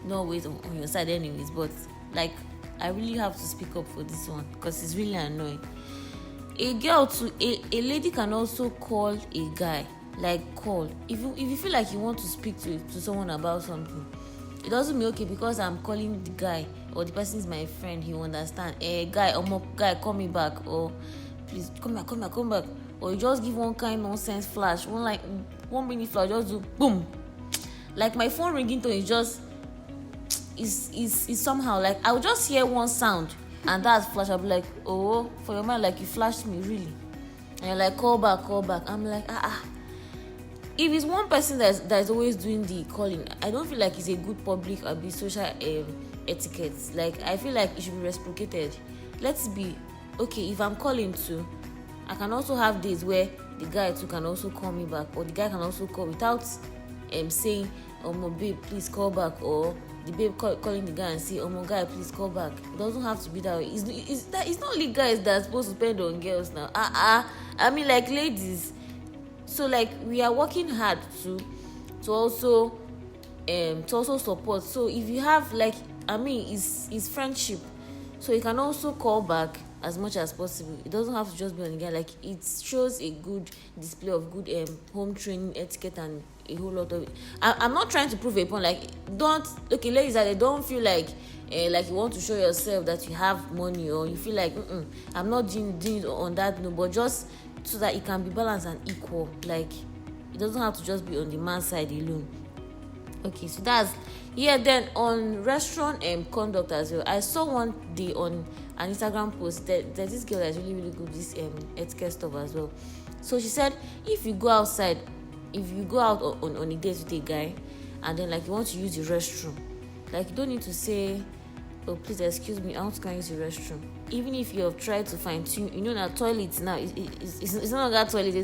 Speaker 1: no always on your side anyways, but like, I really have to speak up for this one because it's really annoying. A lady can also call a guy, like call. If you feel like you want to speak to someone about something, it doesn't mean, okay, because I'm calling the guy or the person is my friend, he will understand. Guy, call me back, or please come back. Or you just give one kind nonsense flash, 1 minute flash, just do boom. Like my phone ringing tone is just is somehow like I will just hear one sound and that's flash. I'll be like, oh, for your mind, like you flashed me, really? And you're like, call back. I'm like, if it's one person that's always doing the calling, I don't feel like it's a good public or social etiquette. Like, I feel like it should be reciprocated. Let's be okay. If I'm calling too, I can also have days where the guy too can also call me back, or the guy can also call without saying, oh my babe, please call back, or the babe calling the guy and say, oh my guy, please call back. It doesn't have to be that way. It's not only guys that are supposed to spend on girls now. I mean, like, ladies. So like, we are working hard to also support. So if you have, like, I mean, it's friendship, so you can also call back as much as possible. It doesn't have to just be on the guy. Like, it shows a good display of good home training etiquette and a whole lot of it. I'm not trying to prove a point. Like, ladies, that they don't feel like you want to show yourself that you have money, or you feel like I'm not doing it on that. No, but just so that it can be balanced and equal. Like, it doesn't have to just be on the man's side alone. Okay, so that's then on restaurant conduct as well. I saw one day on an Instagram post that there's this girl that's really, really good this etiquette stuff as well. So she said, if you go out on a date with a guy, and then like you want to use the restroom, like you don't need to say, oh please excuse me, I want to go use the restroom. Even if you have tried to fine tune, that toilet now it's no longer toilet,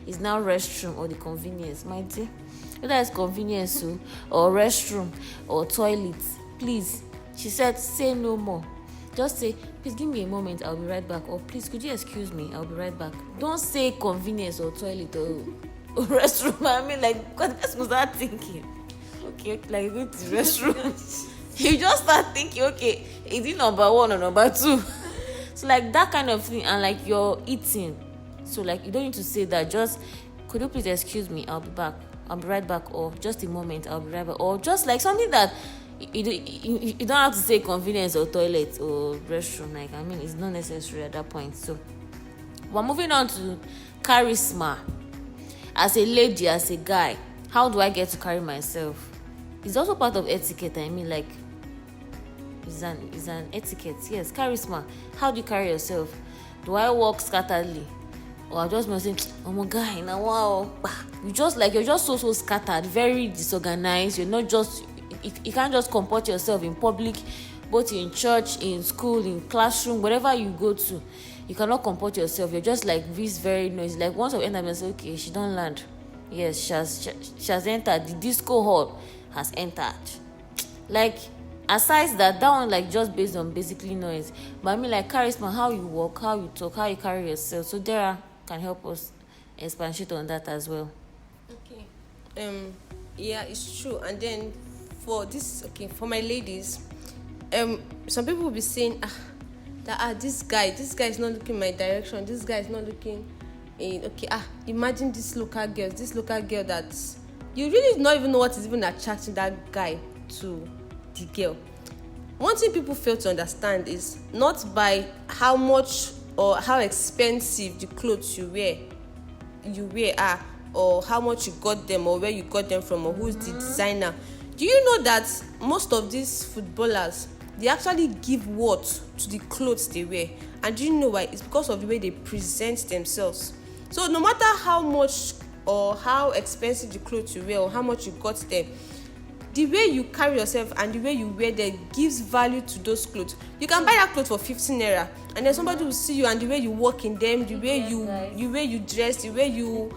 Speaker 1: it's now restroom or the convenience, my dear. Whether it's convenience or restroom or toilet, please, she said, say no more. Just say, please give me a moment, I'll be right back. Or please, could you excuse me, I'll be right back. Don't say convenience or toilet or restroom. I mean, like, because the person will start thinking, okay, like, go to the restroom. You just start thinking, okay, is it number one or number two? So, like, that kind of thing. And, like, you're eating. So, like, you don't need to say that. Just, could you please excuse me, I'll be back. I'll be right back. Or just a moment, I'll be right back. Or just, like, something that you don't have to say convenience or toilet or restroom. Like, I mean, it's not necessary at that point. So, we're moving on to charisma. As a lady, as a guy, how do I get to carry myself? It's also part of etiquette. I mean, like, it's an etiquette. Yes, charisma. How do you carry yourself? Do I walk scatteredly, or I just must say, oh my guy, now wow, you're just so scattered, very disorganized. You're not just you can't just comport yourself in public, both in church, in school, in classroom, wherever you go to. You cannot comport yourself. You're just like this very noisy. Like, once I enter, I say, okay, she don't land. Yes, she has entered. The disco hall has entered. Like, aside that one, like, just based on basically noise. But I mean, like, charisma, how you walk, how you talk, how you carry yourself. So Dara can help us expatiate on that as well.
Speaker 2: Okay. Yeah, it's true. And then for my ladies, some people will be saying, this guy is not looking my direction. This guy is not looking in. Okay, imagine this local girl that you really not even know what is even attracting that guy to the girl. One thing people fail to understand is not by how much or how expensive the clothes you wear are, or how much you got them, or where you got them from, or who's the designer. Do you know that most of these footballers, they actually give worth to the clothes they wear? And do you know why? It's because of the way they present themselves. So no matter how much or how expensive the clothes you wear, or how much you got them, the way you carry yourself and the way you wear them gives value to those clothes. You can buy that clothes for 15 naira, and then somebody will see you, and the way you walk in them, the way you dress, the way you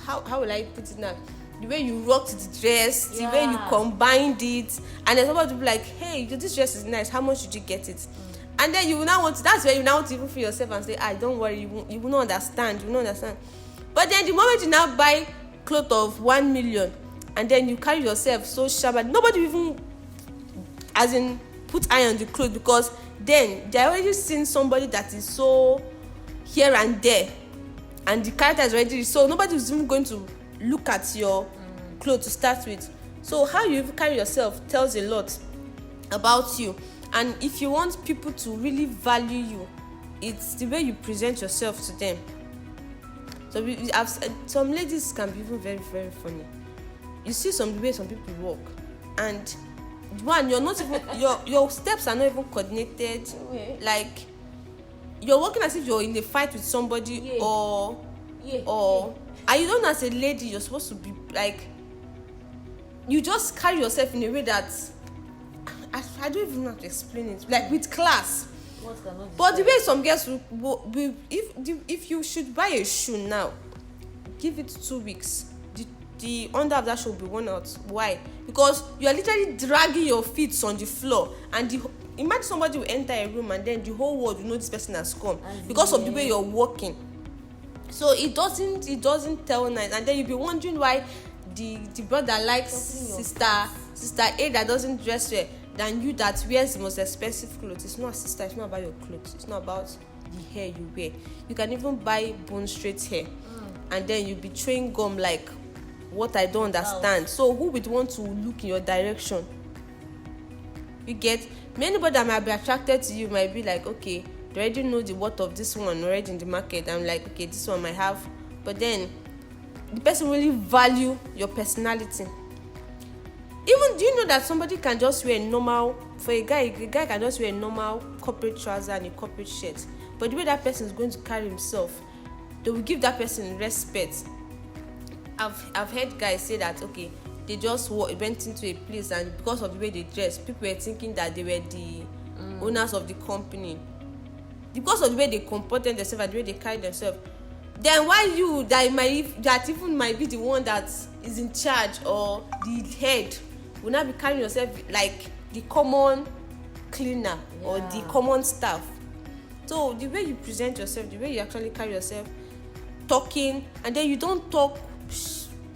Speaker 2: how will I put it now? The way you rocked the dress, the way you combined it, and then somebody will be like, hey, this dress is nice, how much did you get it? And then you will now that's where you now want to even feel yourself and say, don't worry, you will not understand. But then the moment you now buy clothes of 1 million, and then you carry yourself so sharp, and nobody even put eye on the clothes, because then they're already seeing somebody that is so here and there, and the character is already, so nobody is even going to look at your clothes to start with. So how you carry yourself tells a lot about you. And if you want people to really value you, it's the way you present yourself to them. So I've said, some ladies can be even very, very funny. You see the way some people walk, and one, you're not even your steps are not even coordinated. Like, you're walking as if you're in a fight with somebody, or and you don't, as a lady, you're supposed to be like, you just carry yourself in a way that I don't even know how to explain it, like with class. But the way some girls will if you should buy a shoe now, give it 2 weeks, the under of that shoe will be worn out. Why? Because you are literally dragging your feet on the floor, and imagine somebody will enter a room, and then the whole world will know this person has come because of the way you're walking. So it doesn't tell nice, and then you'll be wondering why the brother likes sister A that doesn't dress well. than you that wears the most expensive clothes. It's not, sister, it's not about your clothes. It's not about the hair you wear. You can even buy bone straight hair, and then you'll be chewing gum like what I don't understand. So who would want to look in your direction? You get, anybody that might be attracted to you might be like, okay, they already know the worth of this one already in the market. I'm like, okay, this one might have, but then the person really value your personality. Even, do you know that somebody can just wear a normal, for a guy can just wear a normal corporate trouser and a corporate shirt, but the way that person is going to carry himself, they will give that person respect. I've heard guys say that, okay, they just went into a place, and because of the way they dress, people were thinking that they were the owners of the company, because of the way they comported themselves and the way they carry themselves. Then why you that even might be the one that is in charge or the head will not be carrying yourself like the common cleaner or the common staff? So the way you present yourself, the way you actually carry yourself, talking, and then you don't talk,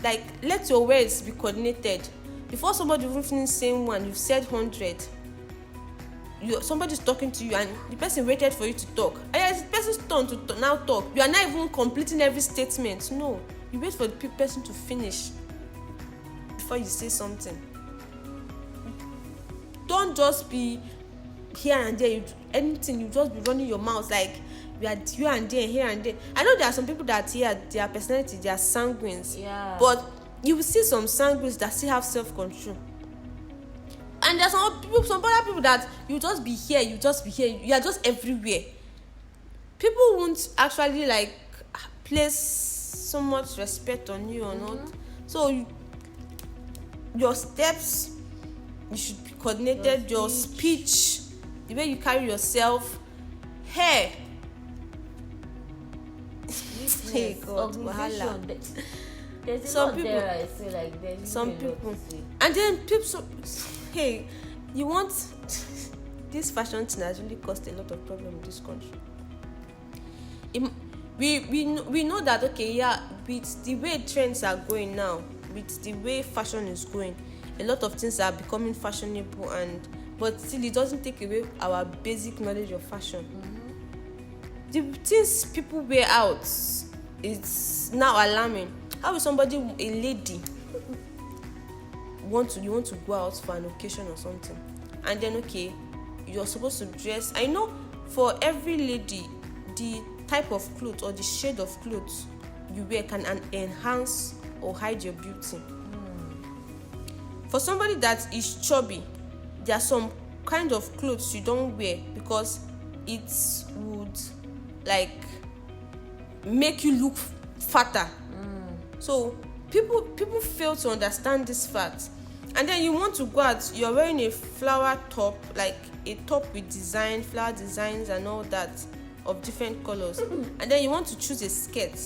Speaker 2: like, let your words be coordinated. Before somebody even finish saying one, you've said 100. Somebody's talking to you and the person waited for you to talk, and it's the person's turn to now talk. You are not even completing every statement. No, you wait for the person to finish before you say something. Don't just be here and there. Anything, you just be running your mouth like you are here and there, here and there. I know there are some people that their personality, they are sanguines, but you will see some sanguines that still have self-control. And there's some other people that you just be here, you are just everywhere. People won't actually like place so much respect on you or not. So your steps, you should be coordinated. Your speech, the way you carry yourself, hair. Hey God, wahala.
Speaker 1: There's
Speaker 2: some
Speaker 1: people
Speaker 2: people,
Speaker 1: there, I say, like, there's
Speaker 2: some people, and then people. Hey, you want this fashion thing has really caused a lot of problem in this country. We know that, okay, with the way trends are going now, with the way fashion is going, a lot of things are becoming fashionable, but still it doesn't take away our basic knowledge of fashion. The things people wear out, it's now alarming. How will somebody, a lady, you want to go out for an occasion or something, and then, okay, you're supposed to dress. I know for every lady, the type of clothes or the shade of clothes you wear can enhance or hide your beauty. For somebody that is chubby, there are some kind of clothes you don't wear because it would like make you look fatter. So people fail to understand this fact. And then you want to go out, you're wearing a flower top, like a top with flower designs and all that of different colors. And then you want to choose a skirt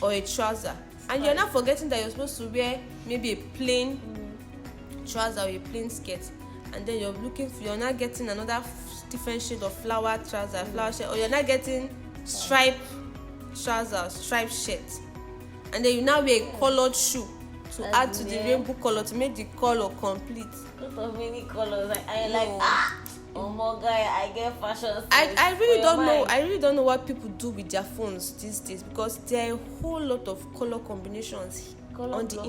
Speaker 2: or a trouser. And you're not forgetting that you're supposed to wear maybe a plain trouser or a plain skirt. And then you're not getting another different shade of flower trouser, flower shirt, or you're not getting striped trouser, striped shirt. And then you now wear a colored shoe to add to the rainbow color to make the color complete.
Speaker 1: Lot of many colors. Oh my guy, I get fashion.
Speaker 2: I really don't know what people do with their phones these days, because there are a whole lot of color combinations on the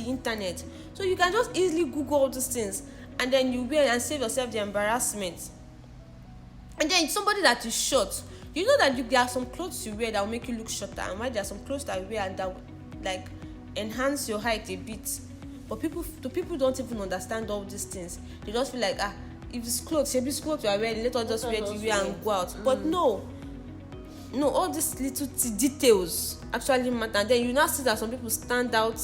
Speaker 2: internet. So you can just easily Google all these things and then you wear and save yourself the embarrassment. And then somebody that is short, you know that there are some clothes you wear that will make you look shorter, and why there are some clothes that you wear and that will like enhance your height a bit. But people don't even understand all these things. They just feel like, if this clothes you are wearing, let us just wear it and go out. But no, all these little details actually matter. And then you now see that some people stand out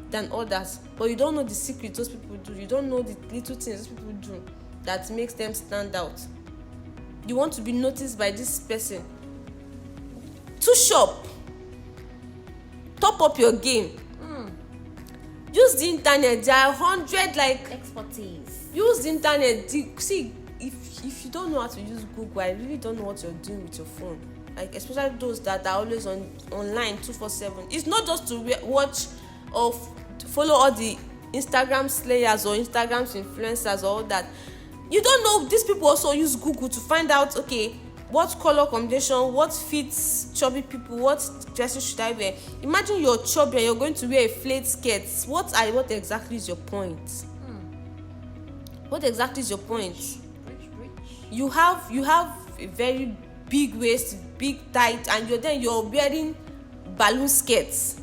Speaker 2: than others, but you don't know the secret those people do. You don't know the little things those people do that makes them stand out. You want to be noticed by this person. Too sharp. Top up your game. Use the internet. There are 100
Speaker 1: expertise.
Speaker 2: Use the internet. See, if you don't know how to use Google, I really don't know what you're doing with your phone. Like, especially those that are always online 247. It's not just to watch or follow all the Instagram slayers or Instagram influencers or all that, you don't know these people also use Google to find out, okay, what color combination, what fits chubby people, what dresses should I wear. Imagine you're chubby and you're going to wear a flayed skirt. What exactly is your point? What exactly is your point? You have a very big waist, big tight, and you're wearing balloon skirts.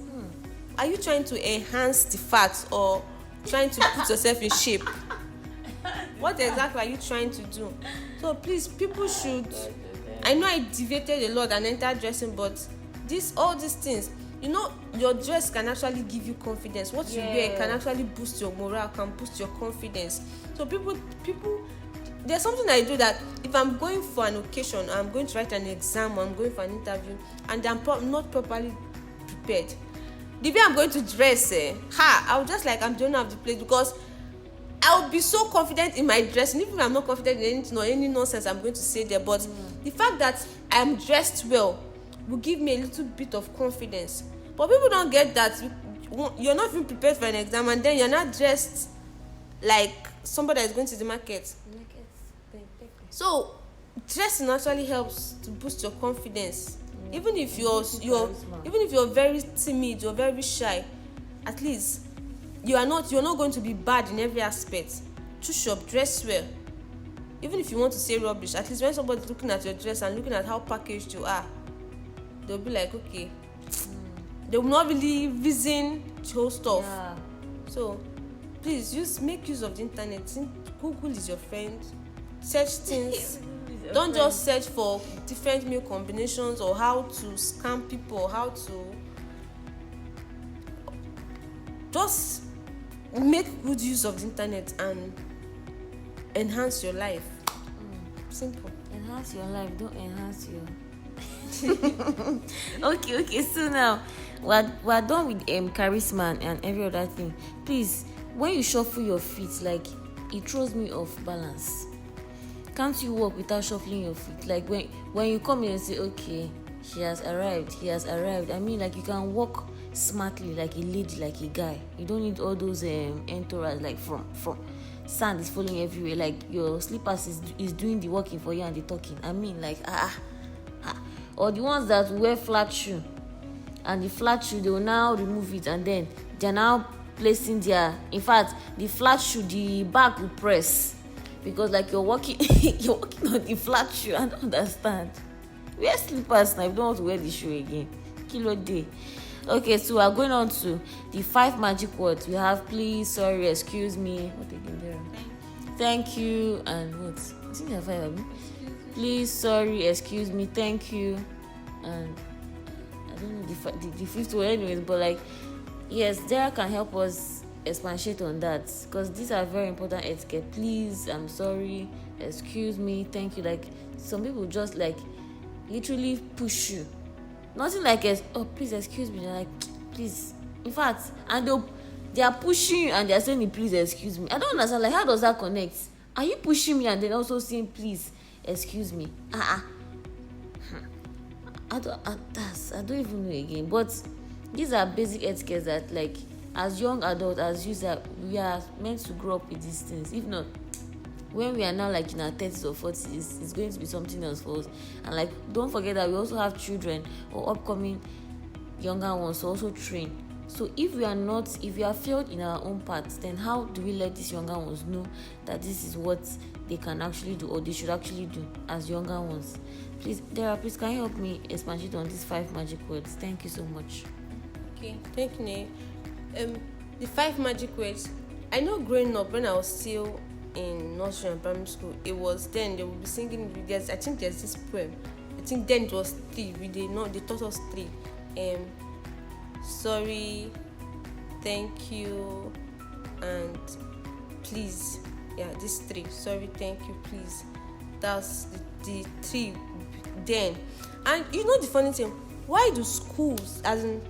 Speaker 2: Are you trying to enhance the fat or trying to put yourself in shape? What exactly are you trying to do? So please, people should, I know I deviated a lot and entered dressing, but all these things, you know, your dress can actually give you confidence. What you wear can actually boost your morale, can boost your confidence. So people, there's something I do that if I'm going for an occasion, I'm going to write an exam, or I'm going for an interview, and I'm not properly prepared, the way I'm going to dress, I'll just like I'm doing out of the place, because I'll be so confident in my dressing. Even if I'm not confident in anything or any nonsense I'm going to say there, but the fact that I'm dressed well will give me a little bit of confidence. But people don't get that. You're not even prepared for an exam, and then you're not dressed like somebody that's going to the market. So dressing actually helps to boost your confidence. Even if you're very timid, you're very shy, at least you're not going to be bad in every aspect. Choose up, dress well. Even if you want to say rubbish, at least when somebody's looking at your dress and looking at how packaged you are, they'll be like, okay. They will not really reason the whole stuff. So please make use of the internet. Google is your friend. Search things. Don't just search for different meal combinations or how to scam people, or how to just make good use of the internet and enhance your life. Simple.
Speaker 1: Enhance your life, don't enhance your okay, so now we're done with charisma and every other thing. Please, when you shuffle your feet, like, it throws me off balance. Can't you walk without shuffling your feet? Like when you come in and say, okay, he has arrived. I mean, like, you can walk smartly like a lady, like a guy. You don't need all those entourage, like from sand is falling everywhere, like your slippers is doing the walking for you and the talking. I mean, like, or the ones that wear flat shoe, and the flat shoe, they will now remove it, and then they're now placing in fact, the flat shoe, the back will press, because like you're walking on the flat shoe. I don't understand. Wear slippers now if you don't want to wear the shoe again. Kilo day. Okay, so we're going on to the 5 magic words. We have please, sorry, excuse me. What again there? Thank you, and what? I think there are 5 of me. Please, sorry, excuse me, thank you, and I don't know the 5th one anyways, but like, yes, Dara can help us expatiate on that, because these are very important etiquette. Please, I'm sorry, excuse me, thank you. Like, some people just like literally push you. Nothing like oh, please excuse me. They're like, please. In fact, and they are pushing you and they are saying, please excuse me. I don't understand. Like, how does that connect? Are you pushing me and then also saying, please excuse me? I don't even know again. But these are basic etiquettes that, like, as young adults, as users, we are meant to grow up with these things. If not, when we are now like in our 30s or 40s, it's going to be something else for us. And like, don't forget that we also have children or upcoming younger ones to also train. So if we are failed in our own parts, then how do we let these younger ones know that this is what they can actually do, or they should actually do as younger ones? Please, therapists, can you help me expand on these 5 magic words? Thank you so much.
Speaker 2: Okay, thank you. The 5 magic words. I know growing up, when I was still in nursery and primary school, it was then they would be singing. I think there's this poem. I think then it was 3. They taught us 3. Sorry, thank you, and please. Yeah, these 3. Sorry, thank you, please. That's the 3 then. And you know the funny thing, why do schools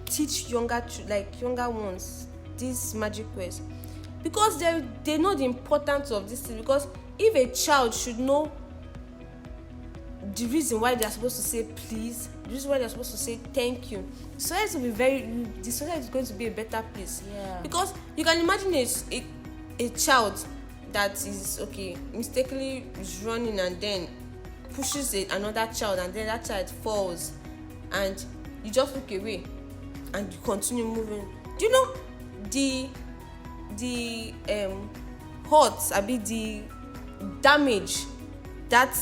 Speaker 2: teach younger ones these magic words? Because they know the importance of this thing. Because if a child should know the reason why they are supposed to say please, The reason why they're supposed to say thank you. The society is going to be a better place.
Speaker 1: Yeah.
Speaker 2: Because you can imagine a child that is mistakenly is running and then pushes another child, and then that child falls, and you just look away and you continue moving. Do you know the hurt, the damage that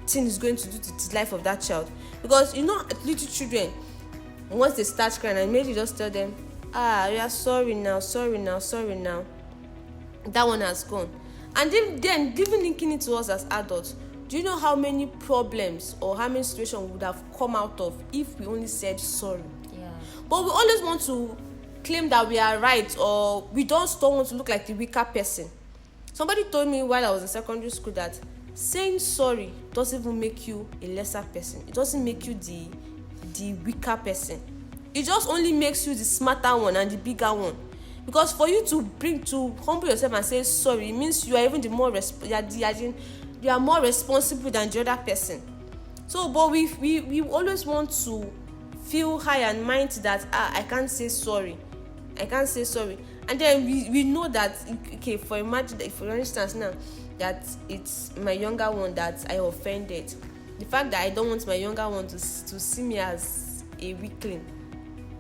Speaker 2: thing is going to do to the life of that child? Because little children, once they start crying and maybe you just tell them, we are sorry now, that one has gone. And then even linking it to us as adults, do you know how many problems or how many situations we would have come out of if we only said sorry?
Speaker 1: Yeah.
Speaker 2: But we always want to claim that we are right, or we don't want to look like the weaker person. Somebody told me while I was in secondary school that saying sorry doesn't even make you a lesser person. It doesn't make you the weaker person. It just only makes you the smarter one and the bigger one. Because for you to humble yourself and say sorry, it means you are even you are more responsible than the other person. So, but we always want to feel high and mighty that I can't say sorry, and then we know that for instance now, that it's my younger one that I offended. The fact that I don't want my younger one to see me as a weakling,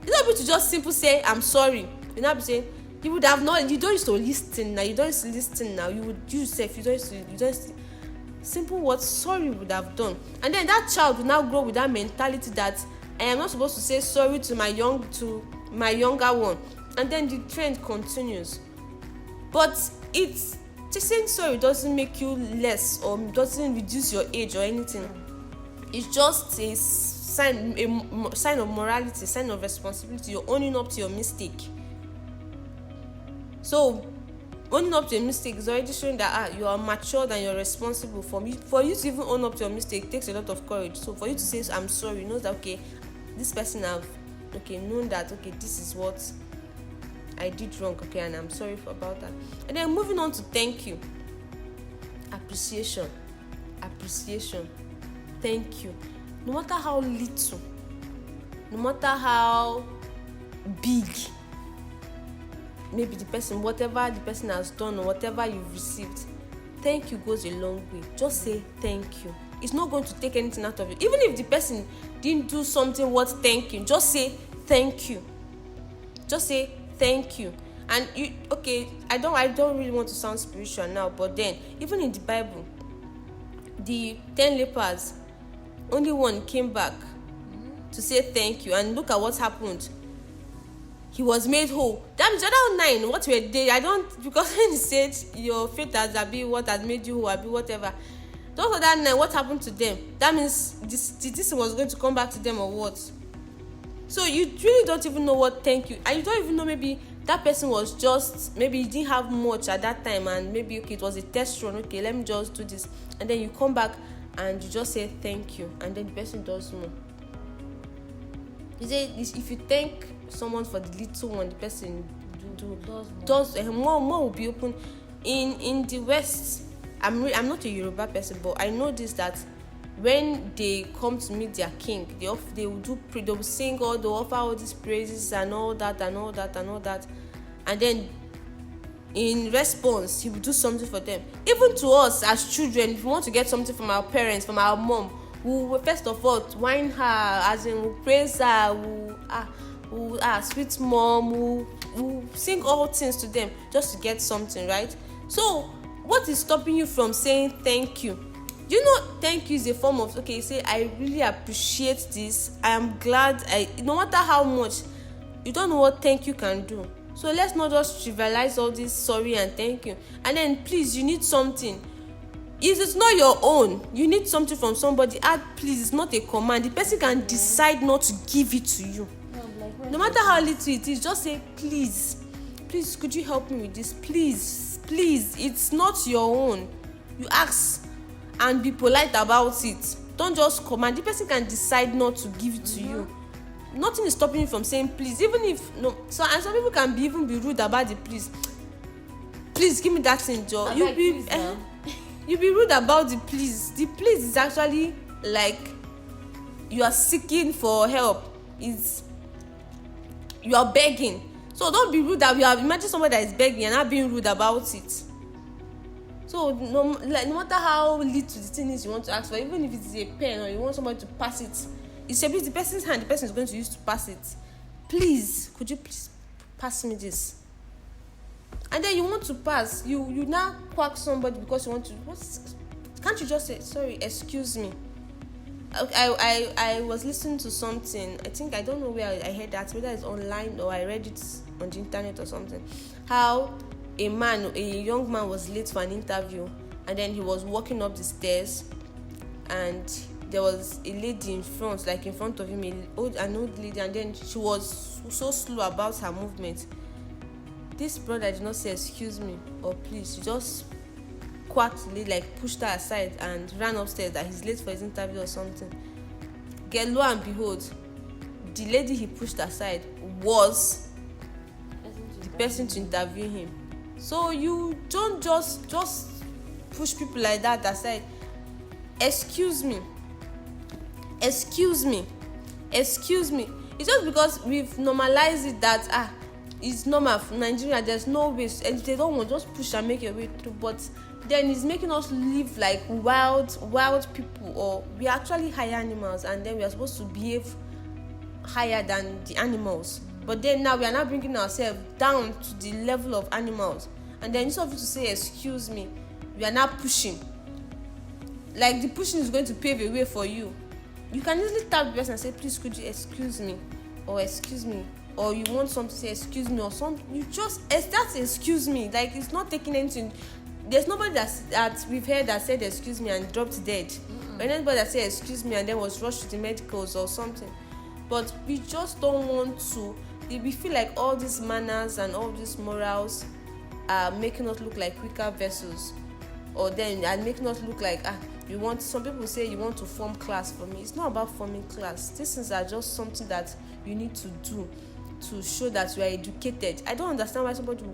Speaker 2: it's not able to just simply say I'm sorry. You not be saying, you would have not, you don't used to listen now, you just simple what sorry would have done. And then that child will now grow with that mentality that I am not supposed to say sorry to my younger one, and then the trend continues. But saying sorry doesn't make you less or doesn't reduce your age or anything. It's just a sign of morality, sign of responsibility. You're owning up to your mistake. So owning up to a mistake is already showing that you are matured and you're responsible. For you to even own up to your mistake takes a lot of courage. So for you to say I'm sorry, you know that this person have known that this is what I did wrong, and I'm sorry about that. And then moving on to thank you. Appreciation, thank you. No matter how little, no matter how big maybe whatever the person has done or whatever you've received, thank you goes a long way. Just say thank you. It's not going to take anything out of it. Even if the person didn't do something worth thanking, just say thank you. Just say thank you. And I don't really want to sound spiritual now, but then even in the Bible, the 10 lepers, only one came back to say thank you, and look at what happened. He was made whole. That means the other 9, what were they? Because when he said your faith has what has made you whole, whatever. Those other 9, what happened to them? That means this was going to come back to them or what? So you really don't even know what thank you. And you don't even know, maybe that person was just, maybe he didn't have much at that time, and maybe it was a test run. Let me just do this, and then you come back and you just say thank you, and then the person does more. You say if you thank someone for the little one, the person does more will be open. In the West, I'm not a Yoruba person, but I know this, that when they come to meet their king, they will sing, or they'll offer all these praises and all that, and then in response he will do something for them. Even to us as children, if we want to get something from our parents, from our mom, we will first of all whine her, as in we'll praise her, sweet mom, we'll sing all things to them just to get something, right? So what is stopping you from saying thank you? You know, thank you is a form of say I really appreciate this, I am glad. No matter how much, you don't know what thank you can do. So let's not just trivialize all this sorry and thank you. And then please, you need something. If it's not your own, you need something from somebody, please. It's not a command. The person can decide not to give it to you. No matter how little it is, just say please, could you help me with this? Please, it's not your own. You ask and be polite about it. Don't just command. The person can decide not to give it to you. Nothing is stopping you from saying please, even if no. So, and some people can be rude about the please. Please give me that thing, Joe. You be rude about the please. The please is actually like you are seeking for help, is you are begging. So don't be rude. That we have imagine somebody that is begging and not being rude about it. So no matter how little the thing is you want to ask for, even if it is a pen or you want somebody to pass it, it's a bit the person's hand the person is going to use to pass it. Please, could you please pass me this? And then you want to pass, you now quack somebody because you want to. Can't you just say sorry, excuse me? I was listening to something. I think I don't know where I heard that, whether it's online or I read it on the internet or something. How a young man was late for an interview, and then he was walking up the stairs, and there was a lady in front of him, an old lady, and then she was so slow about her movement. This brother did not say excuse me or please. He just quietly pushed her aside and ran upstairs that he's late for his interview or something. Get lo and behold, the lady he pushed aside was the person to interview him. So you don't just push people like that aside. Excuse me. It's just because we've normalized it that it's normal for Nigeria. There's no way, and if they don't want, just push and make your way through. But then it's making us live like wild people, or we are actually higher animals, and then we are supposed to behave higher than the animals. But then now we are not bringing ourselves down to the level of animals, and then instead of you to say excuse me, we are now pushing. Like the pushing is going to pave a way for you. You can easily tap the person and say, please could you excuse me, or excuse me, or you want someone to say excuse me or something. You just that's excuse me. Like it's not taking anything. There's nobody that we've heard that said excuse me and dropped dead. Or anybody that said excuse me and then was rushed to the medicals or something. But we just don't want to. We feel like all these manners and all these morals are making us look like weaker vessels, or then are making us look like you want. Some people say you want to form class. For me, it's not about forming class. These things are just something that you need to do to show that you are educated. I don't understand why somebody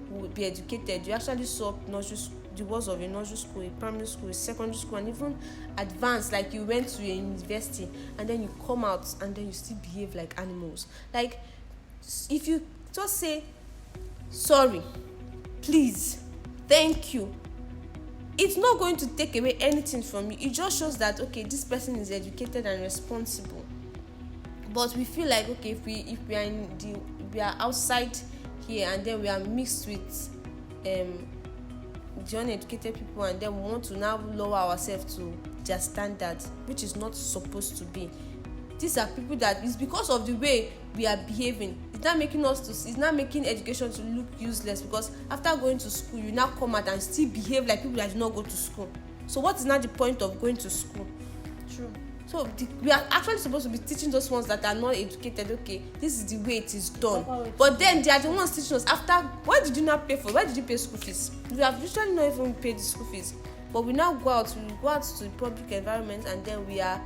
Speaker 2: will be educated. You actually saw the walls of a nursery school, a primary school, a secondary school, and even advanced, like you went to a university, and then you come out and then you still behave like animals. Like if you just say sorry, please, thank you, it's not going to take away anything from you. It just shows that okay, this person is educated and responsible. But we feel like okay, if we are outside here and then we are mixed with the uneducated people, and then we want to now lower ourselves to their standard, which is not supposed to be. These are people that is because of the way we are behaving. It's not making education to look useless, because after going to school you now come out and still behave like people that do not go to school. So what is now the point of going to school?
Speaker 1: True.
Speaker 2: So we are actually supposed to be teaching those ones that are not educated, okay, this is the way it is done. But then they are the ones teaching us after. Why did you not pay for? Why did you pay school fees? We have literally not even paid the school fees. But we now go out to the public environment, and then we are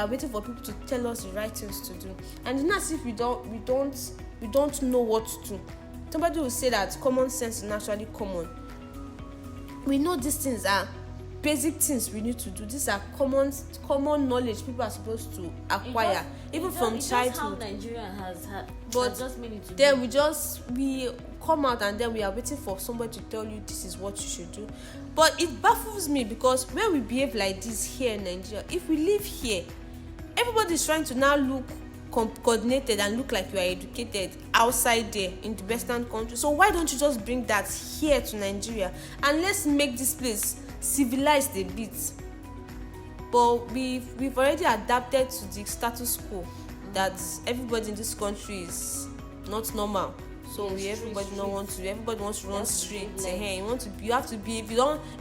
Speaker 2: waiting for people to tell us the right things to do. And it's not as if we don't know what to do. Somebody will say that common sense is naturally common. We know these things are basic things we need to do. These are common knowledge people are supposed to acquire, even from childhood.
Speaker 1: How Nigeria has just made it to
Speaker 2: then we come out and then we are waiting for somebody to tell you this is what you should do. But it baffles me, because when we behave like this here in Nigeria, if we live here, everybody is trying to now look coordinated and look like you are educated outside there in the Western country. So why don't you just bring that here to Nigeria and let's make this place civilized a bit? But we've already adapted to the status quo that everybody in this country is not normal. So everybody wants to run straight. You have to be. If you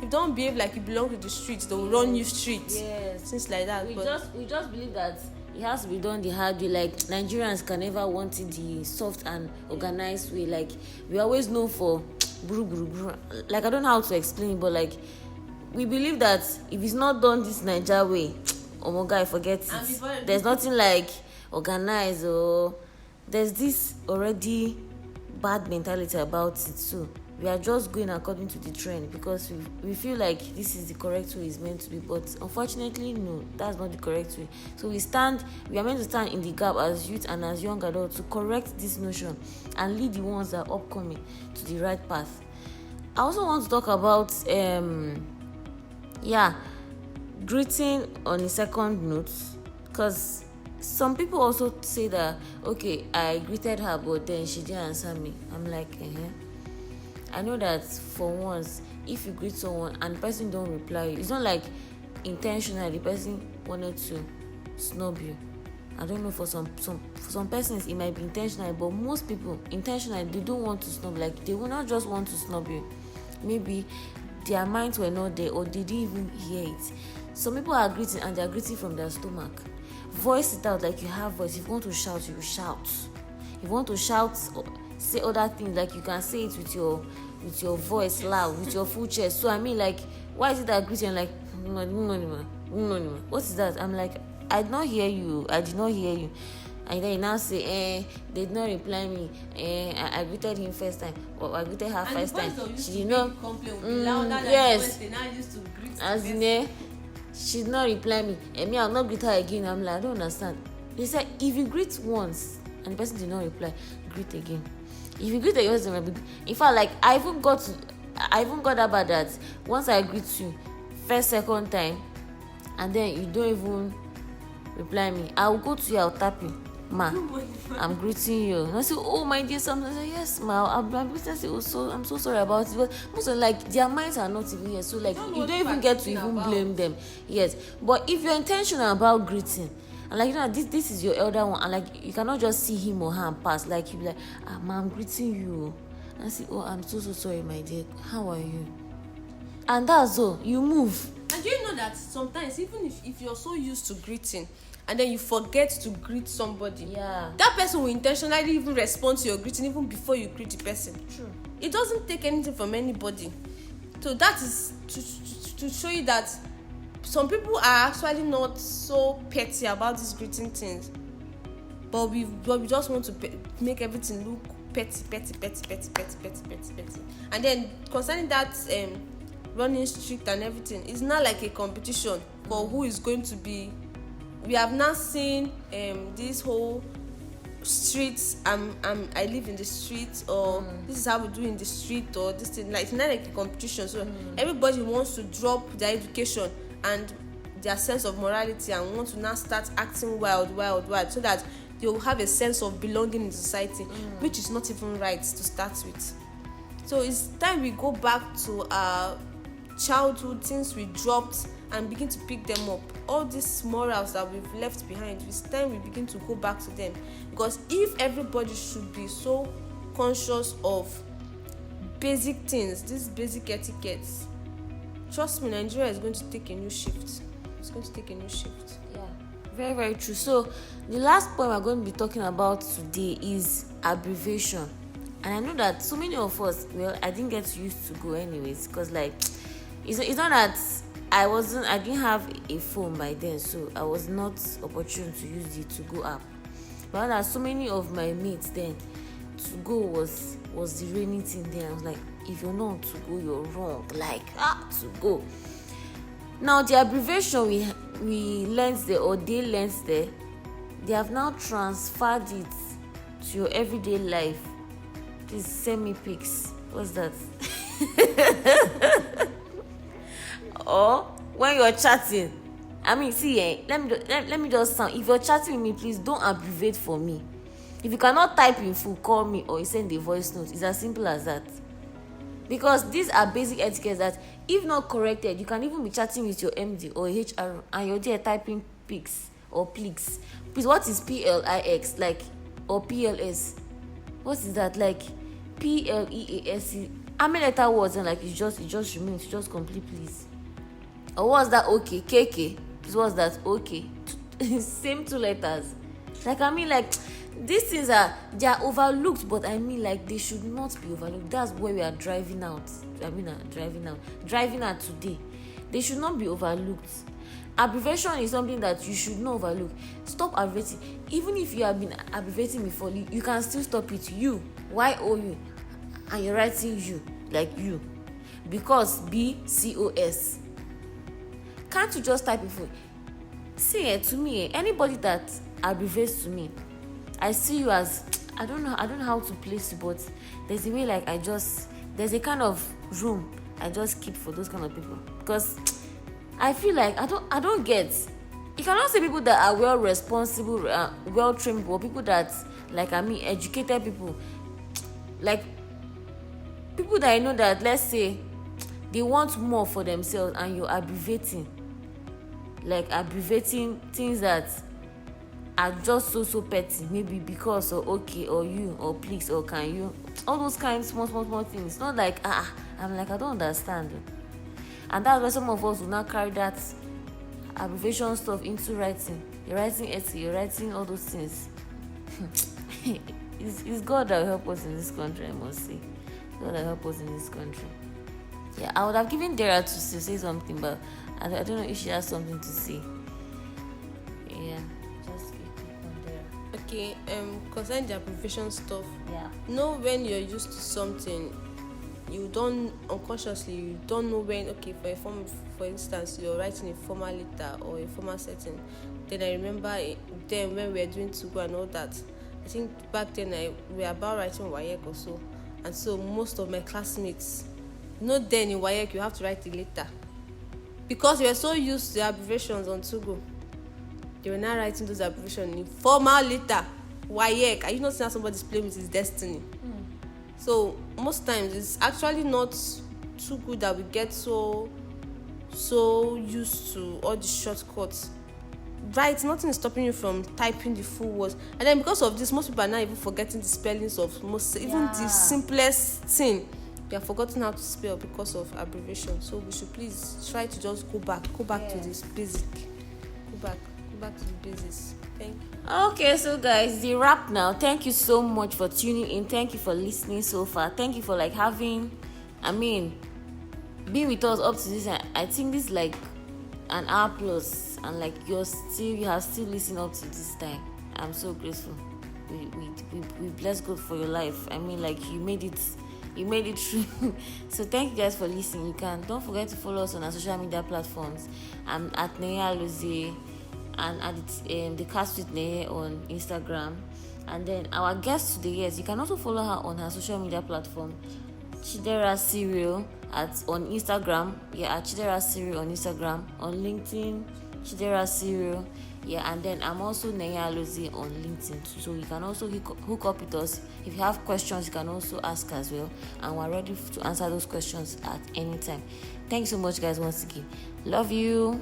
Speaker 2: don't behave like you belong to the streets, they will run you straight.
Speaker 1: Yes,
Speaker 2: things like that.
Speaker 1: We just believe that it has to be done the hard way. Like Nigerians can never want it the soft and organized way. Like we always know for like I don't know how to explain it, but like we believe that if it's not done this Niger way, oh my God, forget it. There's nothing like organized, or there's this already bad mentality about it too. we are just going according to the trend because we feel like this is the correct way it's meant to be, but unfortunately no, that's not the correct way. So we are meant to stand in the gap as youth and as young adults to correct this notion and lead the ones that are upcoming to the right path. I also want to talk about greeting on a second note, because some people also say that, okay, I greeted her but then she didn't answer me. I'm like, I know that for once, if you greet someone and the person don't reply you, it's not like intentionally the person wanted to snub you. I don't know, for some persons it might be intentional, but most people intentionally, they don't want to snub. Like, they will not just want to snub you. Maybe their minds were not there, or they didn't even hear it. Some people are greeting and they are greeting from their stomach. Voice it out like you have voice. If you want to shout, you will shout. If you want to shout or say other things, like you can say it with your voice loud, with your full chest. So I mean, like, why is it that greeting like what is that? I'm like, I did not hear you. And then you now say, they did not reply me. I greeted him first time, or I greeted her first time. She did not. Yes. As in, she did not reply me. And me, I'll not greet her again. I'm like, I don't understand. They said, if you greet once and the person did not reply, greet again. If you greet again, in fact, like, I even got that bad that once I greet you first, second time, and then you don't even reply me, I'll go to you, I'll tap you. Ma, I'm greeting you. And I say, oh my dear, something. I say, yes, ma, I'm greeting you. I'm so sorry about it. But most of, like, their minds are not even here. So, like, you don't even get to even blame them. Yes. But if you're intentional about greeting, and like, you know, this is your elder one, and like, you cannot just see him or her and pass. Like, you be like, ma, I'm greeting you. And I say, oh, I'm so sorry, my dear. How are you? And that's all. You move.
Speaker 2: And you know that sometimes, even if you're so used to greeting, and then you forget to greet somebody, that person will intentionally even respond to your greeting even before you greet the person.
Speaker 1: True.
Speaker 2: It doesn't take anything from anybody. So that is to show you that some people are actually not so petty about these greeting things, but we just want to make everything look petty. And then concerning that running strict and everything, it's not like a competition for who is going to be. We have now seen this whole streets, I live in the street, or this is how we do in the street, or this thing. Like, it's not like a competition. So everybody wants to drop their education and their sense of morality and want to now start acting wild, so that they will have a sense of belonging in society, which is not even right to start with. So it's time we go back to our childhood, things we dropped, and begin to pick them up. All these morals that we've left behind, it's time we begin to go back to them. Because if everybody should be so conscious of basic things, these basic etiquettes, trust me, Nigeria is going to take a new shift. It's going to take a new shift.
Speaker 1: Yeah, very, very true. So the last point we're going to be talking about today is abbreviation. And I know that so many of us, well, I didn't get used to go anyways, because like, it's not that I didn't have a phone by then, so I was not opportune to use the to-go app. But that so many of my mates then, to go was the reigning thing then. I was like, if you're not to go, you're wrong. Like, to go. Now the abbreviation we learned there, or they learned there, they have now transferred it to your everyday life. Please send me pics. What's that? Or when you're chatting, I mean, see, let me just sound. If you're chatting with me, please don't abbreviate for me. If you cannot type in full, call me or you send a voice note. It's as simple as that. Because these are basic etiquettes that, if not corrected, you can even be chatting with your MD or HR and you're there typing pics or plix. Please, what is PLIX, like, or PLS? What is that? Like, PLEASC. How many letter words? And like, it just remains, just complete, please. Or what's that? Okay, KK. What's that? Okay. Same 2 letters. Like, I mean, like, these things they are overlooked, but I mean, like, they should not be overlooked. That's where we are driving out. Driving out today. They should not be overlooked. Abbreviation is something that you should not overlook. Stop abbreviating. Even if you have been abbreviating before, you can still stop it. You, YOU, and you're writing you. like you, because BCOS. Can't you just type it for? See, to me, anybody that abbreviates to me, I see you as, I don't know how to place it, but there's a way, like, there's a kind of room I just keep for those kind of people, because I feel like I don't get. You cannot say people that are well responsible, well trained, or people that, like, educated people, like people that I know that, let's say, they want more for themselves, and you're abbreviating things that are just so petty, maybe because, or okay, or you, or please, or can you, all those kinds small things. Not like, I'm like, I don't understand. And that's why some of us will not carry that abbreviation stuff into writing. You're writing etiquette, you're writing all those things. It's God that will help us in this country, I must say. God that will help us in this country. Yeah, I would have given Dara to say something, but I don't know if she has something to say. Yeah, just keep on there.
Speaker 2: Okay, concerning the abbreviation stuff,
Speaker 1: Yeah.
Speaker 2: know when you're used to something, you don't unconsciously, you don't know when. Okay, for instance, you're writing a formal letter or a formal setting. Then I remember then when we were doing to go and all that. I think back then we were about writing WAEC or so, and so most of my classmates, then in WAEC you have to write a letter, because we were so used to the abbreviations on Togo. They were now writing those abbreviations in formal letter. WAEC. Are you not seeing how somebody's playing with his destiny? So most times it's actually not too good that we get so used to all the shortcuts. Right, nothing is stopping you from typing the full words, and then because of this, most people are not even forgetting the spellings of even the simplest thing. They are forgotten how to spell because of abbreviation. So we should please try to just go back to this basic. Go back to the basics. Thank you.
Speaker 1: Okay, so guys, the wrap now. Thank you so much for tuning in. Thank you for listening so far. Thank you for being with us up to this. I think this is like an hour plus, and like you have still listened up to this time. I'm so grateful. We bless God for your life. You made it through. So thank you guys for listening. Don't forget to follow us on our social media platforms. I'm at Neya Lozie, and at the Cast with Neye on Instagram. And then our guest today, yes, you can also follow her on her social media platform, Chidera Serial on Instagram. Yeah, at Chidera Serial on Instagram. On LinkedIn, Chidera Serial. Yeah, and then I'm also Neya Lozie on LinkedIn, so you can also hook up with us. If you have questions, you can also ask as well, and we're ready to answer those questions at any time. Thanks so much, guys, once again. Love you.